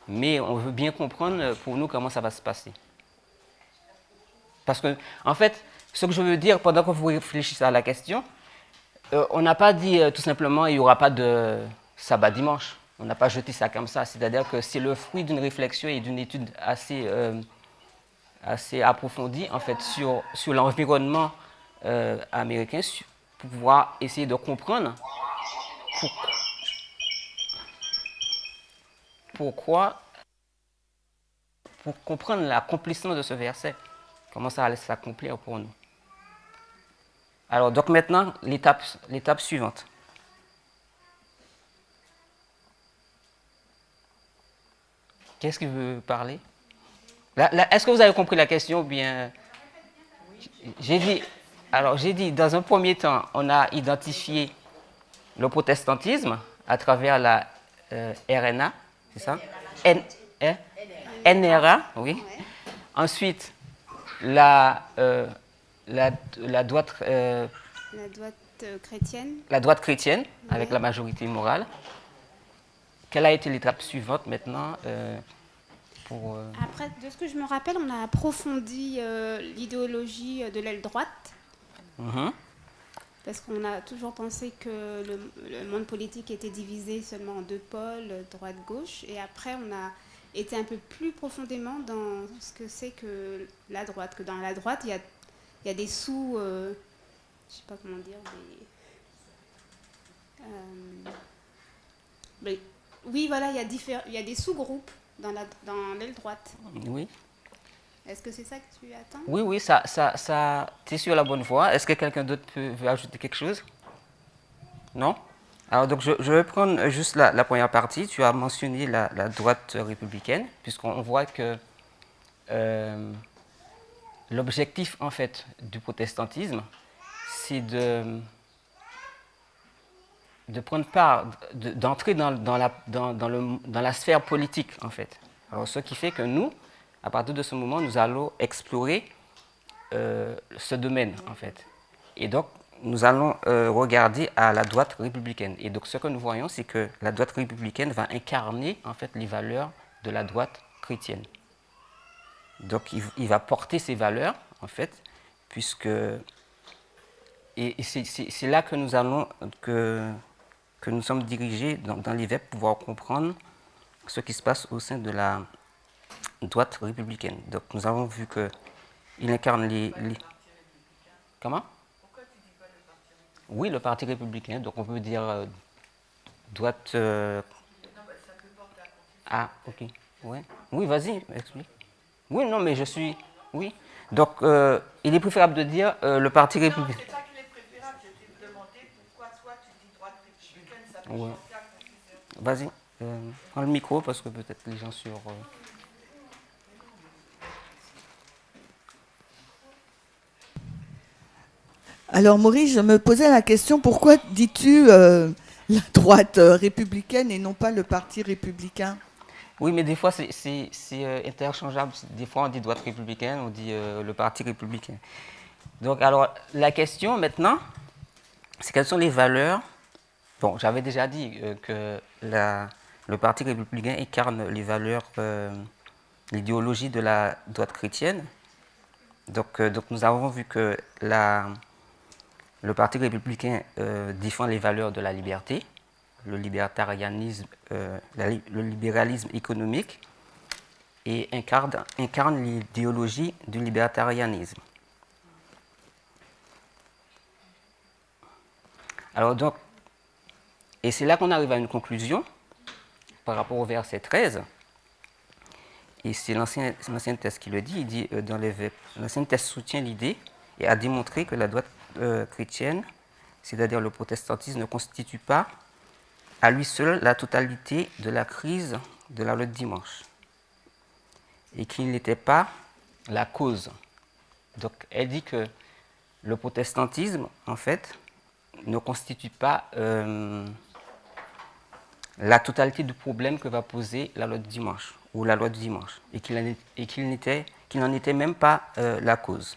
mais on veut bien comprendre pour nous comment ça va se passer. Parce que, en fait, ce que je veux dire, pendant que vous réfléchissez à la question, on n'a pas dit tout simplement il n'y aura pas de sabbat dimanche. On n'a pas jeté ça comme ça. C'est-à-dire que c'est le fruit d'une réflexion et d'une étude assez assez approfondie en fait sur l'environnement américain pour pouvoir essayer de comprendre pourquoi, pour comprendre l'accomplissement de ce verset, comment ça allait s'accomplir pour nous. Alors donc maintenant l'étape suivante. Qu'est-ce qui veut parler? Est-ce que vous avez compris la question ou bien? J'ai dit, dans un premier temps, on a identifié le protestantisme à travers la RNA, c'est ça? NRA, oui. Ensuite, la droite chrétienne. La droite chrétienne, avec Ouais. la majorité morale. Quelle a été l'étape suivante maintenant pour... Après, de ce que je me rappelle, on a approfondi l'idéologie de l'aile droite. Parce qu'on a toujours pensé que le monde politique était divisé seulement en deux pôles, droite-gauche. Et après, on a été un peu plus profondément dans ce que c'est que la droite. Que dans la droite, il y a des je ne sais pas comment dire, oui, voilà, il y a des sous-groupes dans l'aile droite. Oui. Est-ce que c'est ça que tu attends? Oui, tu es sur la bonne voie. Est-ce que quelqu'un d'autre veut ajouter quelque chose? Non? Alors, donc, je vais prendre juste la première partie. Tu as mentionné la droite républicaine, puisqu'on voit que l'objectif, en fait, du protestantisme, c'est de prendre part, d'entrer dans la sphère politique, en fait. Alors, ce qui fait que nous, à partir de ce moment, nous allons explorer ce domaine, en fait. Et donc, nous allons regarder à la droite républicaine. Et donc, ce que nous voyons, c'est que la droite républicaine va incarner, en fait, les valeurs de la droite chrétienne. Donc, il va porter ces valeurs, en fait, puisque... Et c'est là que nous allons... que nous sommes dirigés dans l'IVEP pour pouvoir comprendre ce qui se passe au sein de la droite républicaine. Donc nous avons vu qu'il incarne les... Comment? Pourquoi tu dis pas le parti républicain? Oui, le parti républicain, donc on peut dire droite... Non, bah, ça peut porter à confusion. Ah, ok. Ouais. Oui, vas-y, explique. Oui, non, mais je suis... Oui. Donc, il est préférable de dire le parti républicain. Non, c'est pas qu'il est préférable, je t'ai demandé pourquoi toi tu dis droite républicaine, ça peut Ouais. porter à confusion. Vas-y, prends le micro parce que peut-être les gens sur... Alors Maurice, je me posais la question, pourquoi dis-tu la droite républicaine et non pas le parti républicain? Oui, mais des fois c'est interchangeable. Des fois on dit droite républicaine, on dit le parti républicain. Donc alors la question maintenant, c'est quelles sont les valeurs. Bon, j'avais déjà dit que le parti républicain incarne les valeurs, l'idéologie de la droite chrétienne. Donc nous avons vu que le parti républicain défend les valeurs de la liberté, le libertarianisme, le libéralisme économique et incarne l'idéologie du libertarianisme. Alors donc, et c'est là qu'on arrive à une conclusion par rapport au verset 13. Et c'est l'ancienne thèse qui le dit. Il dit dans les VEP, l'ancienne thèse soutient l'idée et a démontré que la droite chrétienne, c'est-à-dire le protestantisme, ne constitue pas à lui seul la totalité de la crise de la loi de dimanche et qu'il n'était pas la cause. Donc elle dit que le protestantisme, en fait, ne constitue pas la totalité du problème que va poser la loi du dimanche ou la loi du dimanche et qu'il n'en était même pas la cause.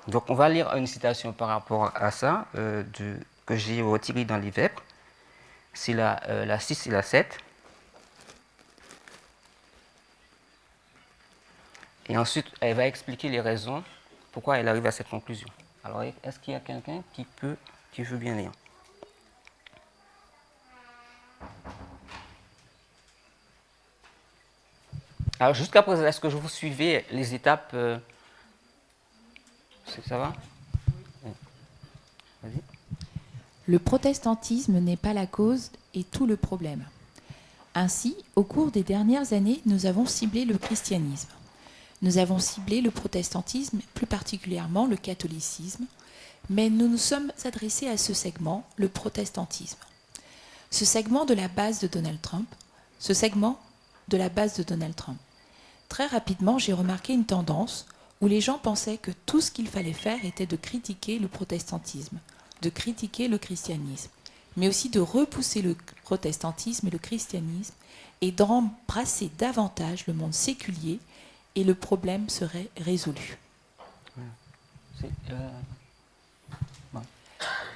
Donc on va lire une citation par rapport à ça que j'ai retirée dans les VEP. C'est la 6 et la 7. Et ensuite, elle va expliquer les raisons pourquoi elle arrive à cette conclusion. Alors, est-ce qu'il y a quelqu'un qui veut bien lire? Alors, jusqu'à présent, est-ce que je vous suivez les étapes Ça va? Vas-y. Le protestantisme n'est pas la cause et tout le problème. Ainsi, au cours des dernières années, nous avons ciblé le christianisme. Nous avons ciblé le protestantisme, plus particulièrement le catholicisme, mais nous nous sommes adressés à ce segment, le protestantisme. Ce segment de la base de Donald Trump. Très rapidement, j'ai remarqué une tendance où les gens pensaient que tout ce qu'il fallait faire était de critiquer le protestantisme, de critiquer le christianisme, mais aussi de repousser le protestantisme et le christianisme et d'embrasser davantage le monde séculier, et le problème serait résolu.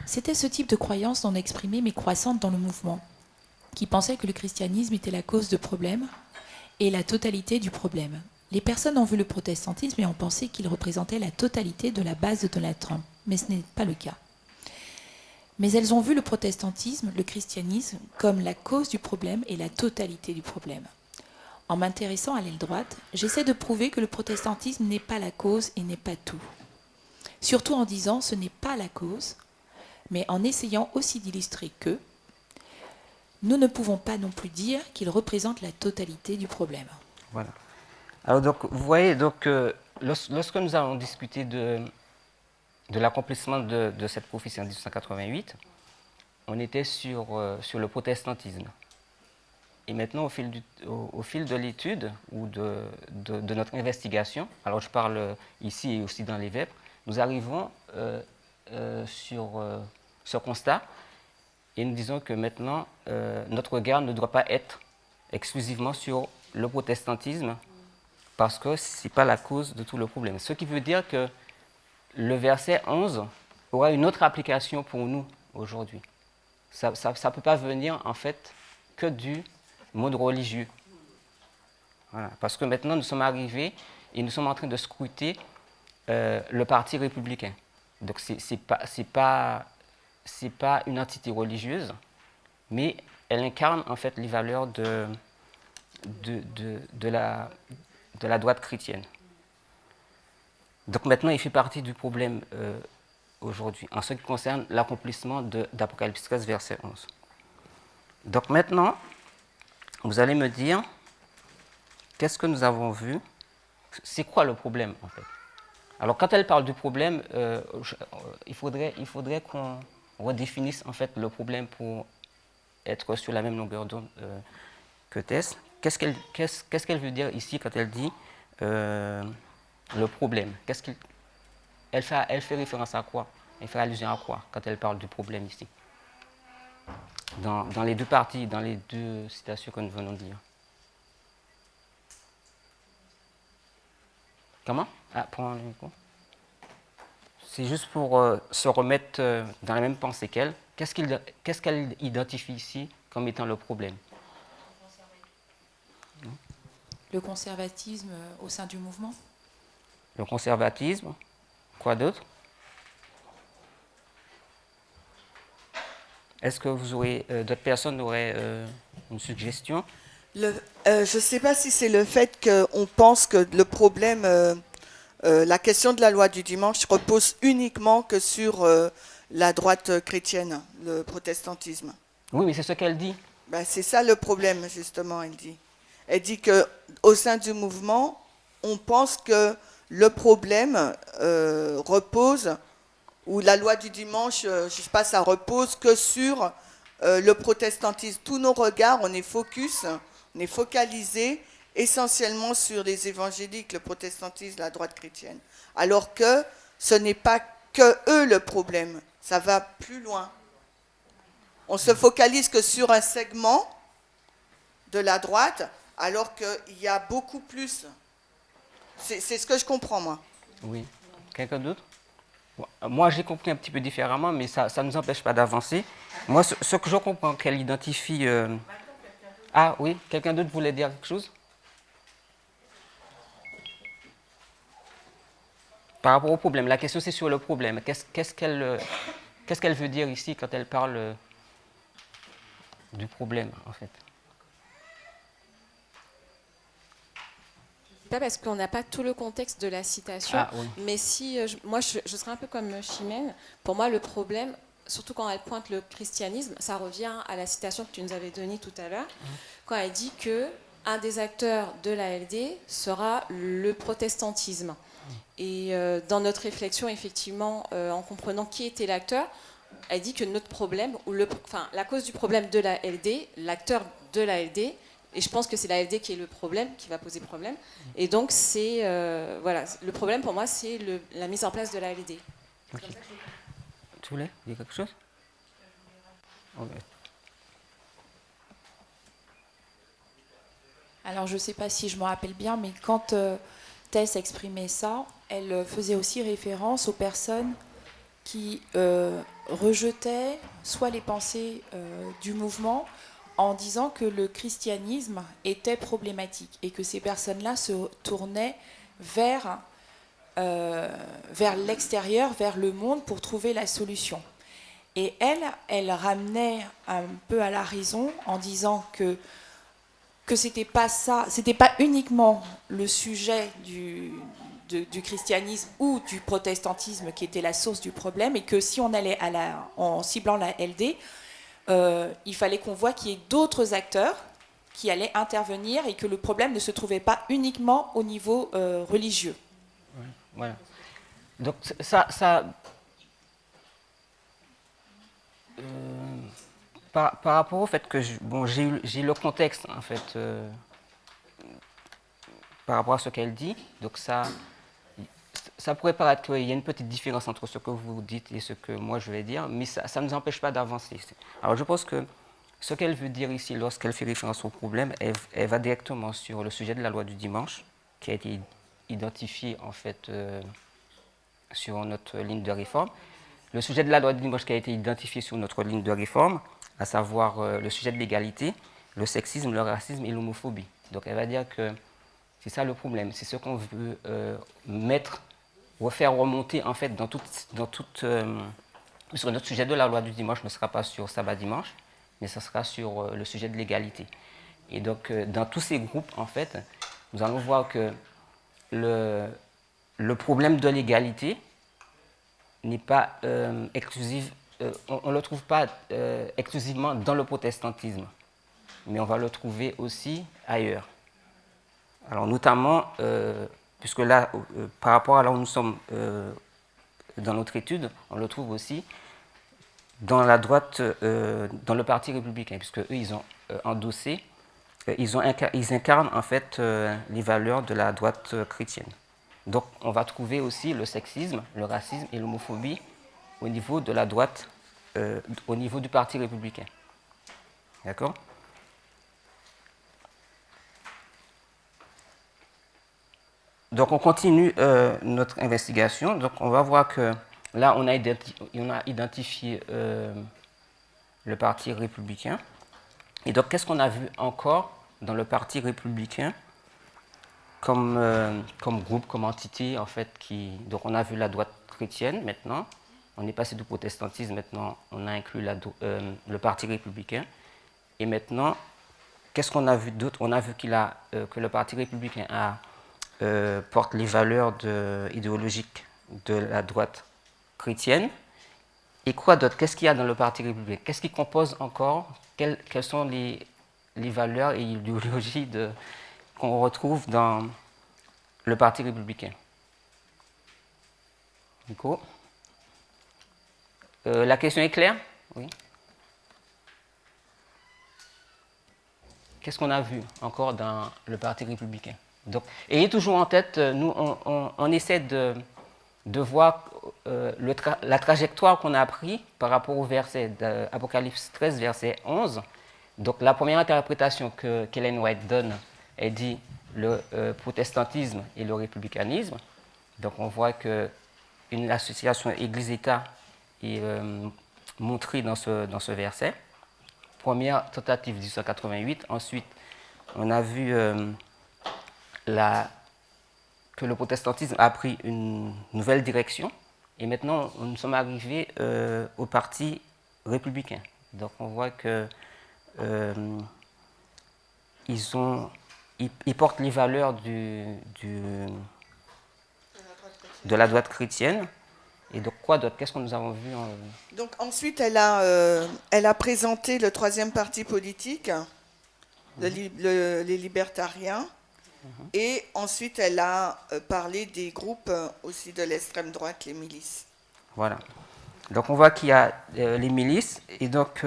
C'était ce type de croyance non exprimée mais croissante dans le mouvement, qui pensait que le christianisme était la cause de problème et la totalité du problème. Les personnes ont vu le protestantisme et ont pensé qu'il représentait la totalité de la base de Donald Trump, mais ce n'est pas le cas. Mais elles ont vu le protestantisme, le christianisme, comme la cause du problème et la totalité du problème. En m'intéressant à l'aile droite, j'essaie de prouver que le protestantisme n'est pas la cause et n'est pas tout. Surtout en disant ce n'est pas la cause, mais en essayant aussi d'illustrer que nous ne pouvons pas non plus dire qu'il représente la totalité du problème. Voilà. Alors donc, vous voyez, donc, lorsque nous allons discuter de l'accomplissement de cette prophétie en 1888, on était sur le protestantisme. Et maintenant, au fil de l'étude ou de notre investigation, alors je parle ici et aussi dans les Vêpres, nous arrivons sur ce constat et nous disons que maintenant, notre regard ne doit pas être exclusivement sur le protestantisme parce que ce n'est pas la cause de tout le problème. Ce qui veut dire que le verset 11 aura une autre application pour nous aujourd'hui. Ça ne peut pas venir en fait que du monde religieux. Voilà. Parce que maintenant, nous sommes arrivés et nous sommes en train de scruter le Parti républicain. Donc, ce n'est pas une entité religieuse, mais elle incarne en fait les valeurs de la droite chrétienne. Donc maintenant, il fait partie du problème aujourd'hui, en ce qui concerne l'accomplissement d'Apocalypse 13, verset 11. Donc maintenant, vous allez me dire, qu'est-ce que nous avons vu? C'est quoi le problème, en fait? Alors, quand elle parle du problème, il faudrait qu'on redéfinisse, en fait, le problème pour être sur la même longueur d'onde que Tess. Qu'est-ce qu'elle veut dire ici quand elle dit le problème? Elle fait référence à quoi? Elle fait allusion à quoi quand elle parle du problème ici? Dans les deux parties, dans les deux citations que nous venons de lire. Comment? Prends le micro. C'est juste pour se remettre dans la même pensée qu'elle. Qu'est-ce qu'elle identifie ici comme étant le problème? Le conservatisme au sein du mouvement. Le conservatisme. Quoi d'autre? Est-ce que vous aurez d'autres personnes auraient une suggestion? Je ne sais pas si c'est le fait qu'on pense que le problème, la question de la loi du dimanche repose uniquement que sur la droite chrétienne, le protestantisme. Oui, mais c'est ce qu'elle dit. Ben, c'est ça le problème, justement, elle dit. Elle dit qu'au sein du mouvement, on pense que le problème repose, ou la loi du dimanche, je ne sais pas, ça repose que sur le protestantisme. Tous nos regards, on est focalisé essentiellement sur les évangéliques, le protestantisme, la droite chrétienne. Alors que ce n'est pas que eux le problème, ça va plus loin. On se focalise que sur un segment de la droite, alors qu'il y a beaucoup plus. C'est ce que je comprends, moi. Oui. Quelqu'un d'autre? Moi, j'ai compris un petit peu différemment, mais ça ne nous empêche pas d'avancer. Moi, ce que je comprends qu'elle identifie... Ah oui, quelqu'un d'autre voulait dire quelque chose? Par rapport au problème, la question c'est sur le problème. Qu'est-ce qu'elle veut dire ici quand elle parle du problème, en fait? Pas parce qu'on n'a pas tout le contexte de la citation, Ah, oui. mais si moi je serais un peu comme Chimène. Pour moi, le problème, surtout quand elle pointe le christianisme, ça revient à la citation que tu nous avais donnée tout à l'heure, quand elle dit que un des acteurs de l'ALD sera le protestantisme. Et dans notre réflexion, effectivement, en comprenant qui était l'acteur, elle dit que notre problème, la cause du problème de l'ALD, l'acteur de l'ALD, et je pense que c'est l'ALD qui est le problème, qui va poser problème. Et donc, c'est voilà, le problème pour moi, c'est la mise en place de l'ALD. Okay. Tu voulais dire quelque chose? Okay. Alors, je ne sais pas si je me rappelle bien, mais quand Tess exprimait ça, elle faisait aussi référence aux personnes qui rejetaient soit les pensées du mouvement, en disant que le christianisme était problématique et que ces personnes-là se tournaient vers l'extérieur, vers le monde pour trouver la solution. Et elle ramenait un peu à la raison en disant que c'était pas ça, c'était pas uniquement le sujet du christianisme ou du protestantisme qui était la source du problème, et que si on allait en ciblant la LD, il fallait qu'on voit qu'il y ait d'autres acteurs qui allaient intervenir et que le problème ne se trouvait pas uniquement au niveau religieux. Ouais, voilà. Donc par rapport au fait que j'ai eu le contexte en fait par rapport à ce qu'elle dit, donc ça pourrait paraître qu'il y a une petite différence entre ce que vous dites et ce que moi je vais dire, mais ça ne nous empêche pas d'avancer. Alors je pense que ce qu'elle veut dire ici lorsqu'elle fait référence au problème, elle va directement sur le sujet de la loi du dimanche qui a été identifié en fait sur notre ligne de réforme. Le sujet de la loi du dimanche qui a été identifié sur notre ligne de réforme, à savoir le sujet de l'égalité, le sexisme, le racisme et l'homophobie. Donc elle va dire que c'est ça le problème, c'est ce qu'on veut refaire remonter en fait sur notre sujet de la loi du dimanche ne sera pas sur sabbat dimanche, mais ce sera sur le sujet de l'égalité. Et donc dans tous ces groupes en fait, nous allons voir que le problème de l'égalité n'est pas exclusif, on ne le trouve pas exclusivement dans le protestantisme, mais on va le trouver aussi ailleurs. Alors notamment, puisque là, par rapport à là où nous sommes dans notre étude, on le trouve aussi dans la droite, dans le Parti républicain, puisque eux, ils ont endossé, ils incarnent en fait les valeurs de la droite chrétienne. Donc on va trouver aussi le sexisme, le racisme et l'homophobie au niveau de la droite, au niveau du Parti républicain. D'accord ? Donc on continue notre investigation. Donc on va voir que là on a identifié le Parti républicain. Et donc qu'est-ce qu'on a vu encore dans le Parti républicain comme groupe, comme entité en fait donc on a vu la droite chrétienne maintenant, on est passé du protestantisme, maintenant on a inclus le Parti républicain. Et maintenant, qu'est-ce qu'on a vu d'autre? On a vu que le Parti républicain porte les valeurs idéologiques de la droite chrétienne. Et quoi d'autre? Qu'est-ce qu'il y a dans le Parti républicain? Qu'est-ce qui compose encore? Quelles sont les valeurs et l'idéologie qu'on retrouve dans le Parti républicain? Nico? La question est claire? Oui. Qu'est-ce qu'on a vu encore dans le Parti républicain? Donc, ayez toujours en tête, nous, on essaie de voir la trajectoire qu'on a pris par rapport au verset d'Apocalypse 13, verset 11. Donc, la première interprétation qu'Ellen White donne, elle dit le protestantisme et le républicanisme. Donc, on voit qu'une association Église-État est montrée dans ce verset. Première tentative 1888. Ensuite, on a vu que le protestantisme a pris une nouvelle direction. Et maintenant, nous sommes arrivés au Parti républicain. Donc, on voit que ils ont il porte les valeurs de la droite chrétienne. Et donc, quoi d'autre? Qu'est-ce que nous avons vu Donc, ensuite, elle a présenté le troisième parti politique, les libertariens. Et ensuite, elle a parlé des groupes aussi de l'extrême droite, les milices. Voilà. Donc, on voit qu'il y a les milices. Et donc,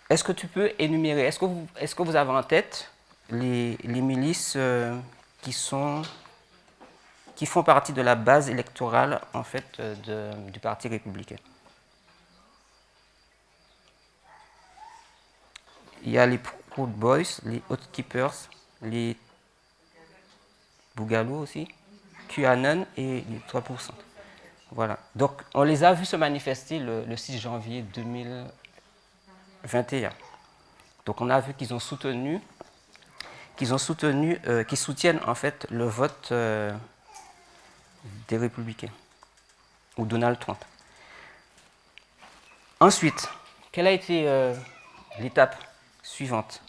est-ce que tu peux énumérer, est-ce que vous avez en tête les milices qui font partie de la base électorale, en fait, du Parti républicain? Il y a les Proud Boys, les Hot Keepers, les Bougalou aussi, QAnon et les 3%. Voilà. Donc, on les a vus se manifester le 6 janvier 2021. Donc, on a vu qu'ils soutiennent en fait le vote des Républicains ou Donald Trump. Ensuite, quelle a été l'étape suivante?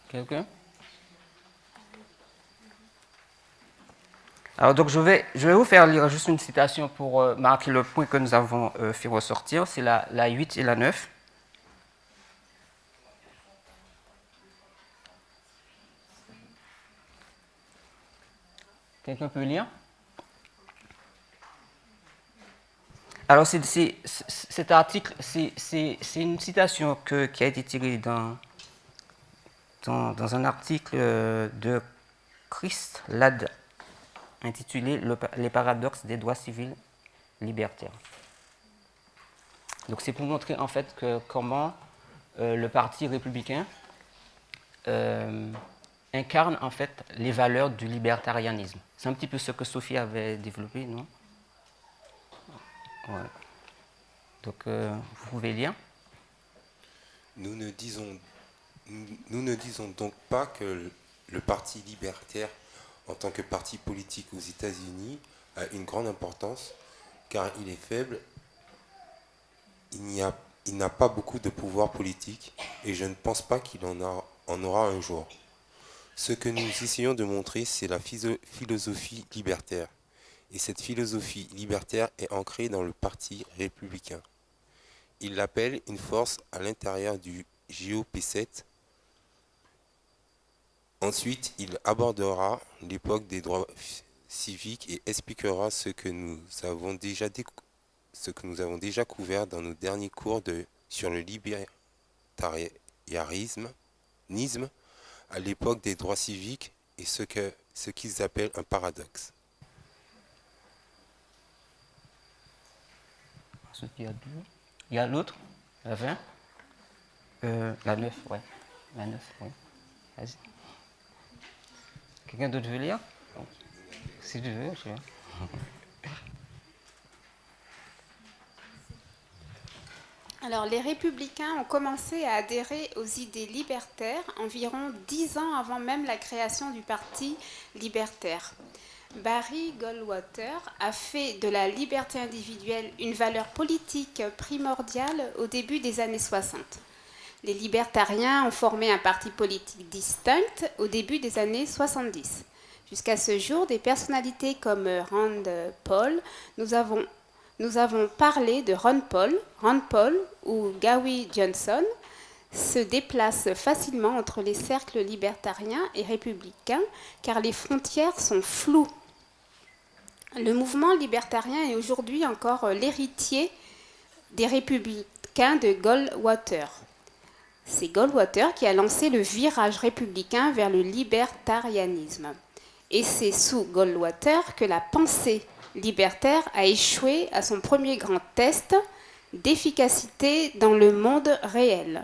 Quelqu'un? Alors, donc, je vais vous faire lire juste une citation pour marquer le point que nous avons fait ressortir. C'est la 8 et la 9. Quelqu'un peut lire? Alors, cet article, c'est une citation qui a été tirée dans un article de Chris Ladd intitulé « Les paradoxes des droits civils libertaires ». Donc, c'est pour montrer en fait comment le Parti républicain incarne en fait les valeurs du libertarianisme. C'est un petit peu ce que Sophie avait développé, non? Voilà. Donc, vous pouvez lire. Nous ne disons donc pas que le Parti libertaire, en tant que parti politique aux États-Unis, a une grande importance, car il est faible, il n'a pas beaucoup de pouvoir politique, et je ne pense pas qu'il en aura un jour. Ce que nous essayons de montrer, c'est la philosophie libertaire. Et cette philosophie libertaire est ancrée dans le Parti républicain. Il l'appelle une force à l'intérieur du GOP7. Ensuite, il abordera l'époque des droits civiques et expliquera ce que nous avons déjà couvert dans nos derniers cours sur le libertarisme à l'époque des droits civiques et ce qu'ils appellent un paradoxe. Ensuite, il y a l'autre, la 20, la 9, ouais. La 9, oui. Vas-y. Quelqu'un d'autre veut lire? Si tu veux, je veux. Alors, les républicains ont commencé à adhérer aux idées libertaires environ 10 ans avant même la création du Parti libertaire. Barry Goldwater a fait de la liberté individuelle une valeur politique primordiale au début des années 60. Les libertariens ont formé un parti politique distinct au début des années 70. Jusqu'à ce jour, des personnalités comme Rand Paul, nous avons parlé de Ron Paul ou Gary Johnson, se déplacent facilement entre les cercles libertariens et républicains car les frontières sont floues. Le mouvement libertarien est aujourd'hui encore l'héritier des républicains de Goldwater. C'est Goldwater qui a lancé le virage républicain vers le libertarianisme. Et c'est sous Goldwater que la pensée libertaire a échoué à son premier grand test d'efficacité dans le monde réel.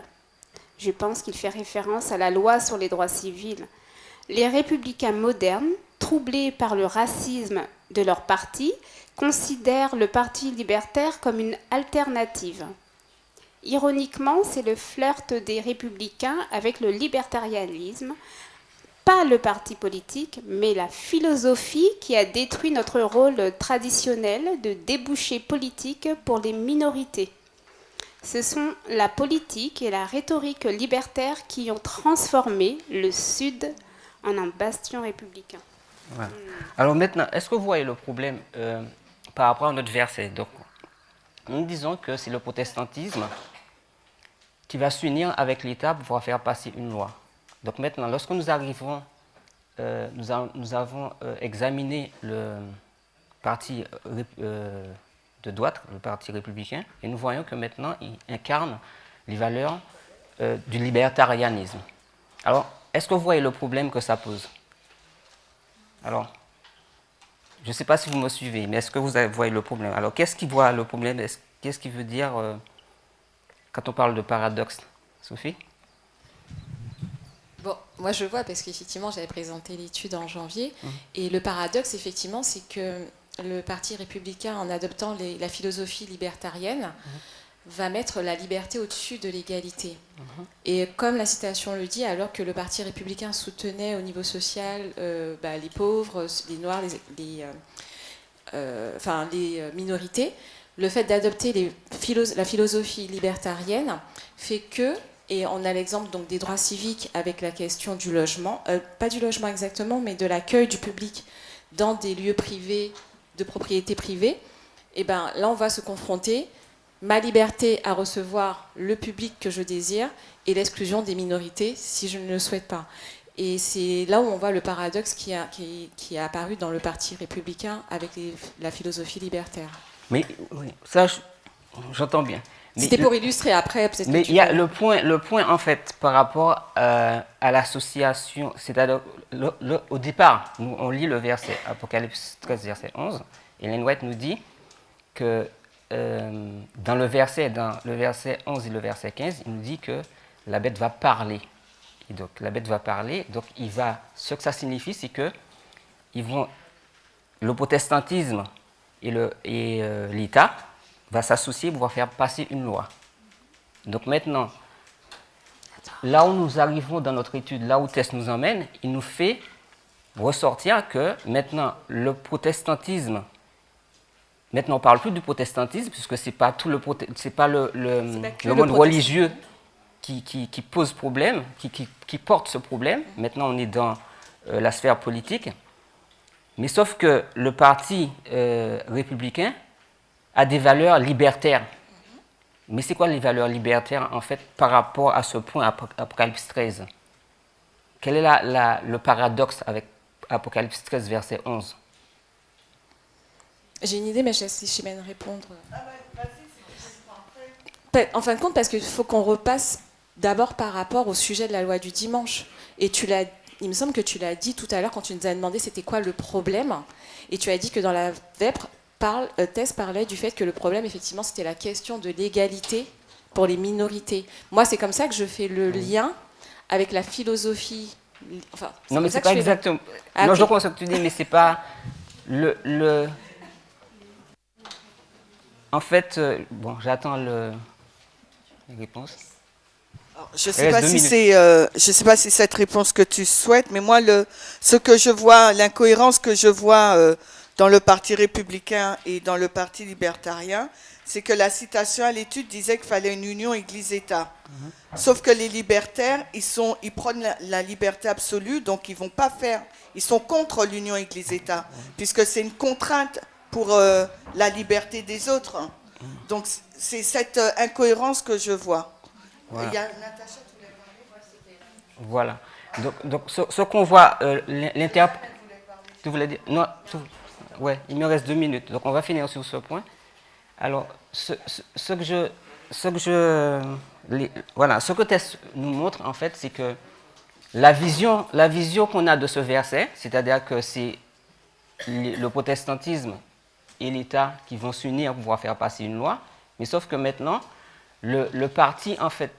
Je pense qu'il fait référence à la loi sur les droits civils. Les républicains modernes, troublés par le racisme de leur parti, considèrent le Parti libertaire comme une alternative. Ironiquement, c'est le flirt des républicains avec le libertarianisme, pas le parti politique, mais la philosophie qui a détruit notre rôle traditionnel de débouché politique pour les minorités. Ce sont la politique et la rhétorique libertaire qui ont transformé le Sud en un bastion républicain. Voilà. Alors maintenant, est-ce que vous voyez le problème par rapport à notre verset? Donc, nous disons que c'est le protestantisme qui va s'unir avec l'État pour pouvoir faire passer une loi. Donc maintenant, lorsque nous arrivons, nous avons examiné le parti de droite, le parti républicain, et nous voyons que maintenant, il incarne les valeurs du libertarianisme. Alors, est-ce que vous voyez le problème que ça pose? Alors, je ne sais pas si vous me suivez, mais est-ce que vous voyez le problème? Alors, qu'est-ce qui voit le problème? Qu'est-ce qui veut dire quand on parle de paradoxe? Sophie? Bon, moi je vois parce qu'effectivement j'avais présenté l'étude en janvier et le paradoxe effectivement c'est que le Parti républicain en adoptant la philosophie libertarienne va mettre la liberté au-dessus de l'égalité. Et comme la citation le dit, alors que le Parti républicain soutenait au niveau social les pauvres, les noirs, les minorités, le fait d'adopter la philosophie libertarienne fait que, et on a l'exemple donc des droits civiques avec la question du logement, pas du logement exactement, mais de l'accueil du public dans des lieux privés, de propriété privée, et ben là on va se confronter ma liberté à recevoir le public que je désire et l'exclusion des minorités si je ne le souhaite pas. Et c'est là où on voit le paradoxe qui a apparu dans le Parti républicain avec la philosophie libertaire. Mais oui, ça, j'entends bien. C'était pour illustrer après. Peut-être mais il y a le point, en fait, par rapport à l'association, c'est-à-dire, au départ, nous, on lit le verset, Apocalypse 13, verset 11, et Ellen White nous dit que dans le verset 11 et le verset 15, il nous dit que la bête va parler. Et donc, la bête va parler, donc ce que ça signifie, c'est que le protestantisme et l'État va s'associer pour faire passer une loi. Donc maintenant, là où nous arrivons dans notre étude, là où Tess nous emmène, il nous fait ressortir que maintenant, le protestantisme, maintenant on ne parle plus du protestantisme, puisque ce n'est pas tout le monde religieux qui pose problème, qui porte ce problème. Maintenant, on est dans la sphère politique. Mais sauf que le parti républicain a des valeurs libertaires. Mais c'est quoi les valeurs libertaires, en fait, par rapport à ce point Apocalypse 13? Quel est le paradoxe avec Apocalypse 13, verset 11? J'ai une idée, mais je laisse Chimène répondre. En fin de compte, parce qu'il faut qu'on repasse d'abord par rapport au sujet de la loi du dimanche. Et il me semble que tu l'as dit tout à l'heure quand tu nous as demandé c'était quoi le problème. Et tu as dit que dans la vêpre, Tess parlait du fait que le problème, effectivement, c'était la question de l'égalité pour les minorités. Moi, c'est comme ça que je fais le lien avec la philosophie. Enfin, non, mais c'est pas exactement. Ah, non, okay. Je comprends ce que tu dis, mais c'est pas En fait, bon, j'attends les réponses. Je ne sais pas si cette réponse que tu souhaites, mais moi, ce que je vois, l'incohérence que je vois dans le Parti républicain et dans le Parti libertarien, c'est que la citation à l'étude disait qu'il fallait une union Église-État. Sauf que les libertaires, ils prennent la liberté absolue, donc ils sont contre l'union Église-État, puisque c'est une contrainte pour la liberté des autres. Donc c'est cette incohérence que je vois. Voilà. Il y a Natacha, tu voulais parler? Voilà. Donc ce qu'on voit, tu voulais dire? Non, ouais, il me reste 2 minutes. Donc on va finir sur ce point. Alors, ce que Tess nous montre, en fait, c'est que la vision qu'on a de ce verset, c'est-à-dire que c'est le protestantisme et l'État qui vont s'unir pour pouvoir faire passer une loi, mais sauf que maintenant, le parti, en fait,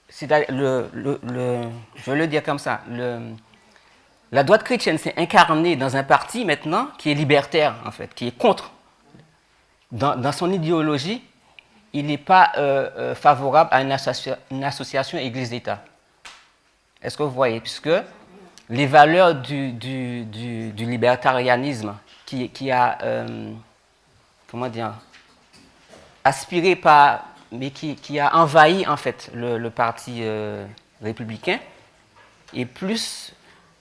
c'est-à-dire je veux le dire comme ça, la droite chrétienne s'est incarnée dans un parti maintenant qui est libertaire, en fait, qui est contre. Dans son idéologie, il n'est pas favorable à une association Église-État. Est-ce que vous voyez? Puisque les valeurs du libertarianisme qui a, comment dire, aspiré par, mais qui a envahi en fait le parti républicain, et plus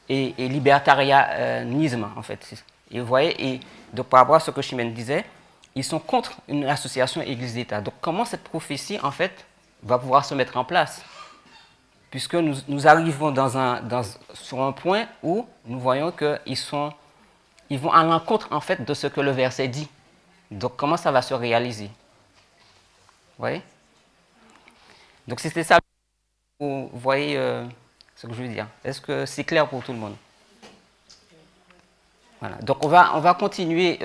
et libertarianisme en fait. Et vous voyez, et donc par rapport à ce que Chimène disait, ils sont contre une association Église-État. Donc comment cette prophétie en fait va pouvoir se mettre en place? Puisque nous arrivons sur un point où nous voyons qu'ils vont à l'encontre en fait de ce que le verset dit. Donc comment ça va se réaliser? Vous voyez? Donc c'était ça. Vous voyez ce que je veux dire? Est-ce que c'est clair pour tout le monde? Voilà. Donc on va continuer.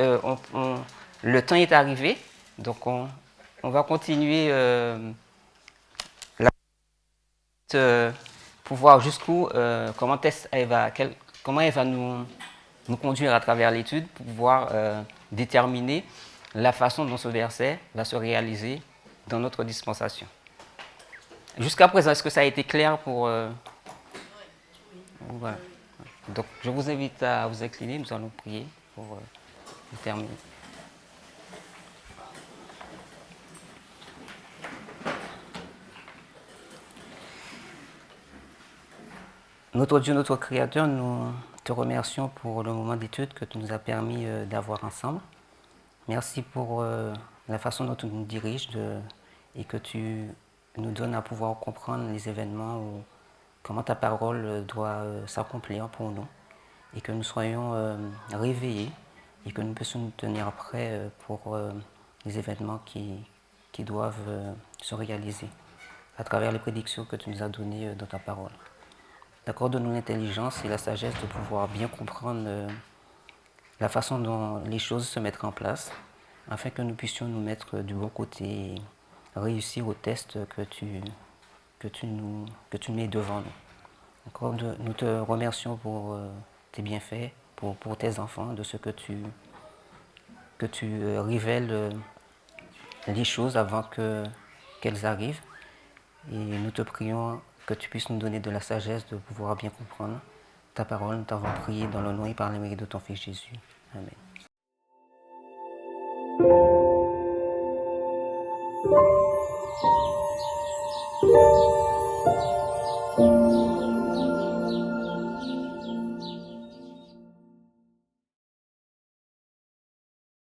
Le temps est arrivé. Donc on va continuer pour voir jusqu'où, comment elle va nous conduire à travers l'étude pour pouvoir déterminer la façon dont ce verset va se réaliser dans notre dispensation. Jusqu'à présent, est-ce que ça a été clair pour... Voilà. Donc, je vous invite à vous incliner, nous allons prier pour terminer. Notre Dieu, notre Créateur, nous te remercions pour le moment d'étude que tu nous as permis d'avoir ensemble. Merci pour la façon dont tu nous diriges et que tu nous donnes à pouvoir comprendre les événements ou comment ta parole doit s'accomplir pour nous et que nous soyons réveillés et que nous puissions nous tenir prêts pour les événements qui doivent se réaliser à travers les prédictions que tu nous as données dans ta parole. Accorde-nous l'intelligence et la sagesse de pouvoir bien comprendre la façon dont les choses se mettent en place afin que nous puissions nous mettre du bon côté et réussir au test que tu mets devant nous. Nous te remercions pour tes bienfaits, pour tes enfants, de ce que tu révèles les choses avant qu'elles arrivent. Et nous te prions que tu puisses nous donner de la sagesse de pouvoir bien comprendre ta parole. Nous t'avons prié dans le nom et par le mérite de ton Fils Jésus. Amen.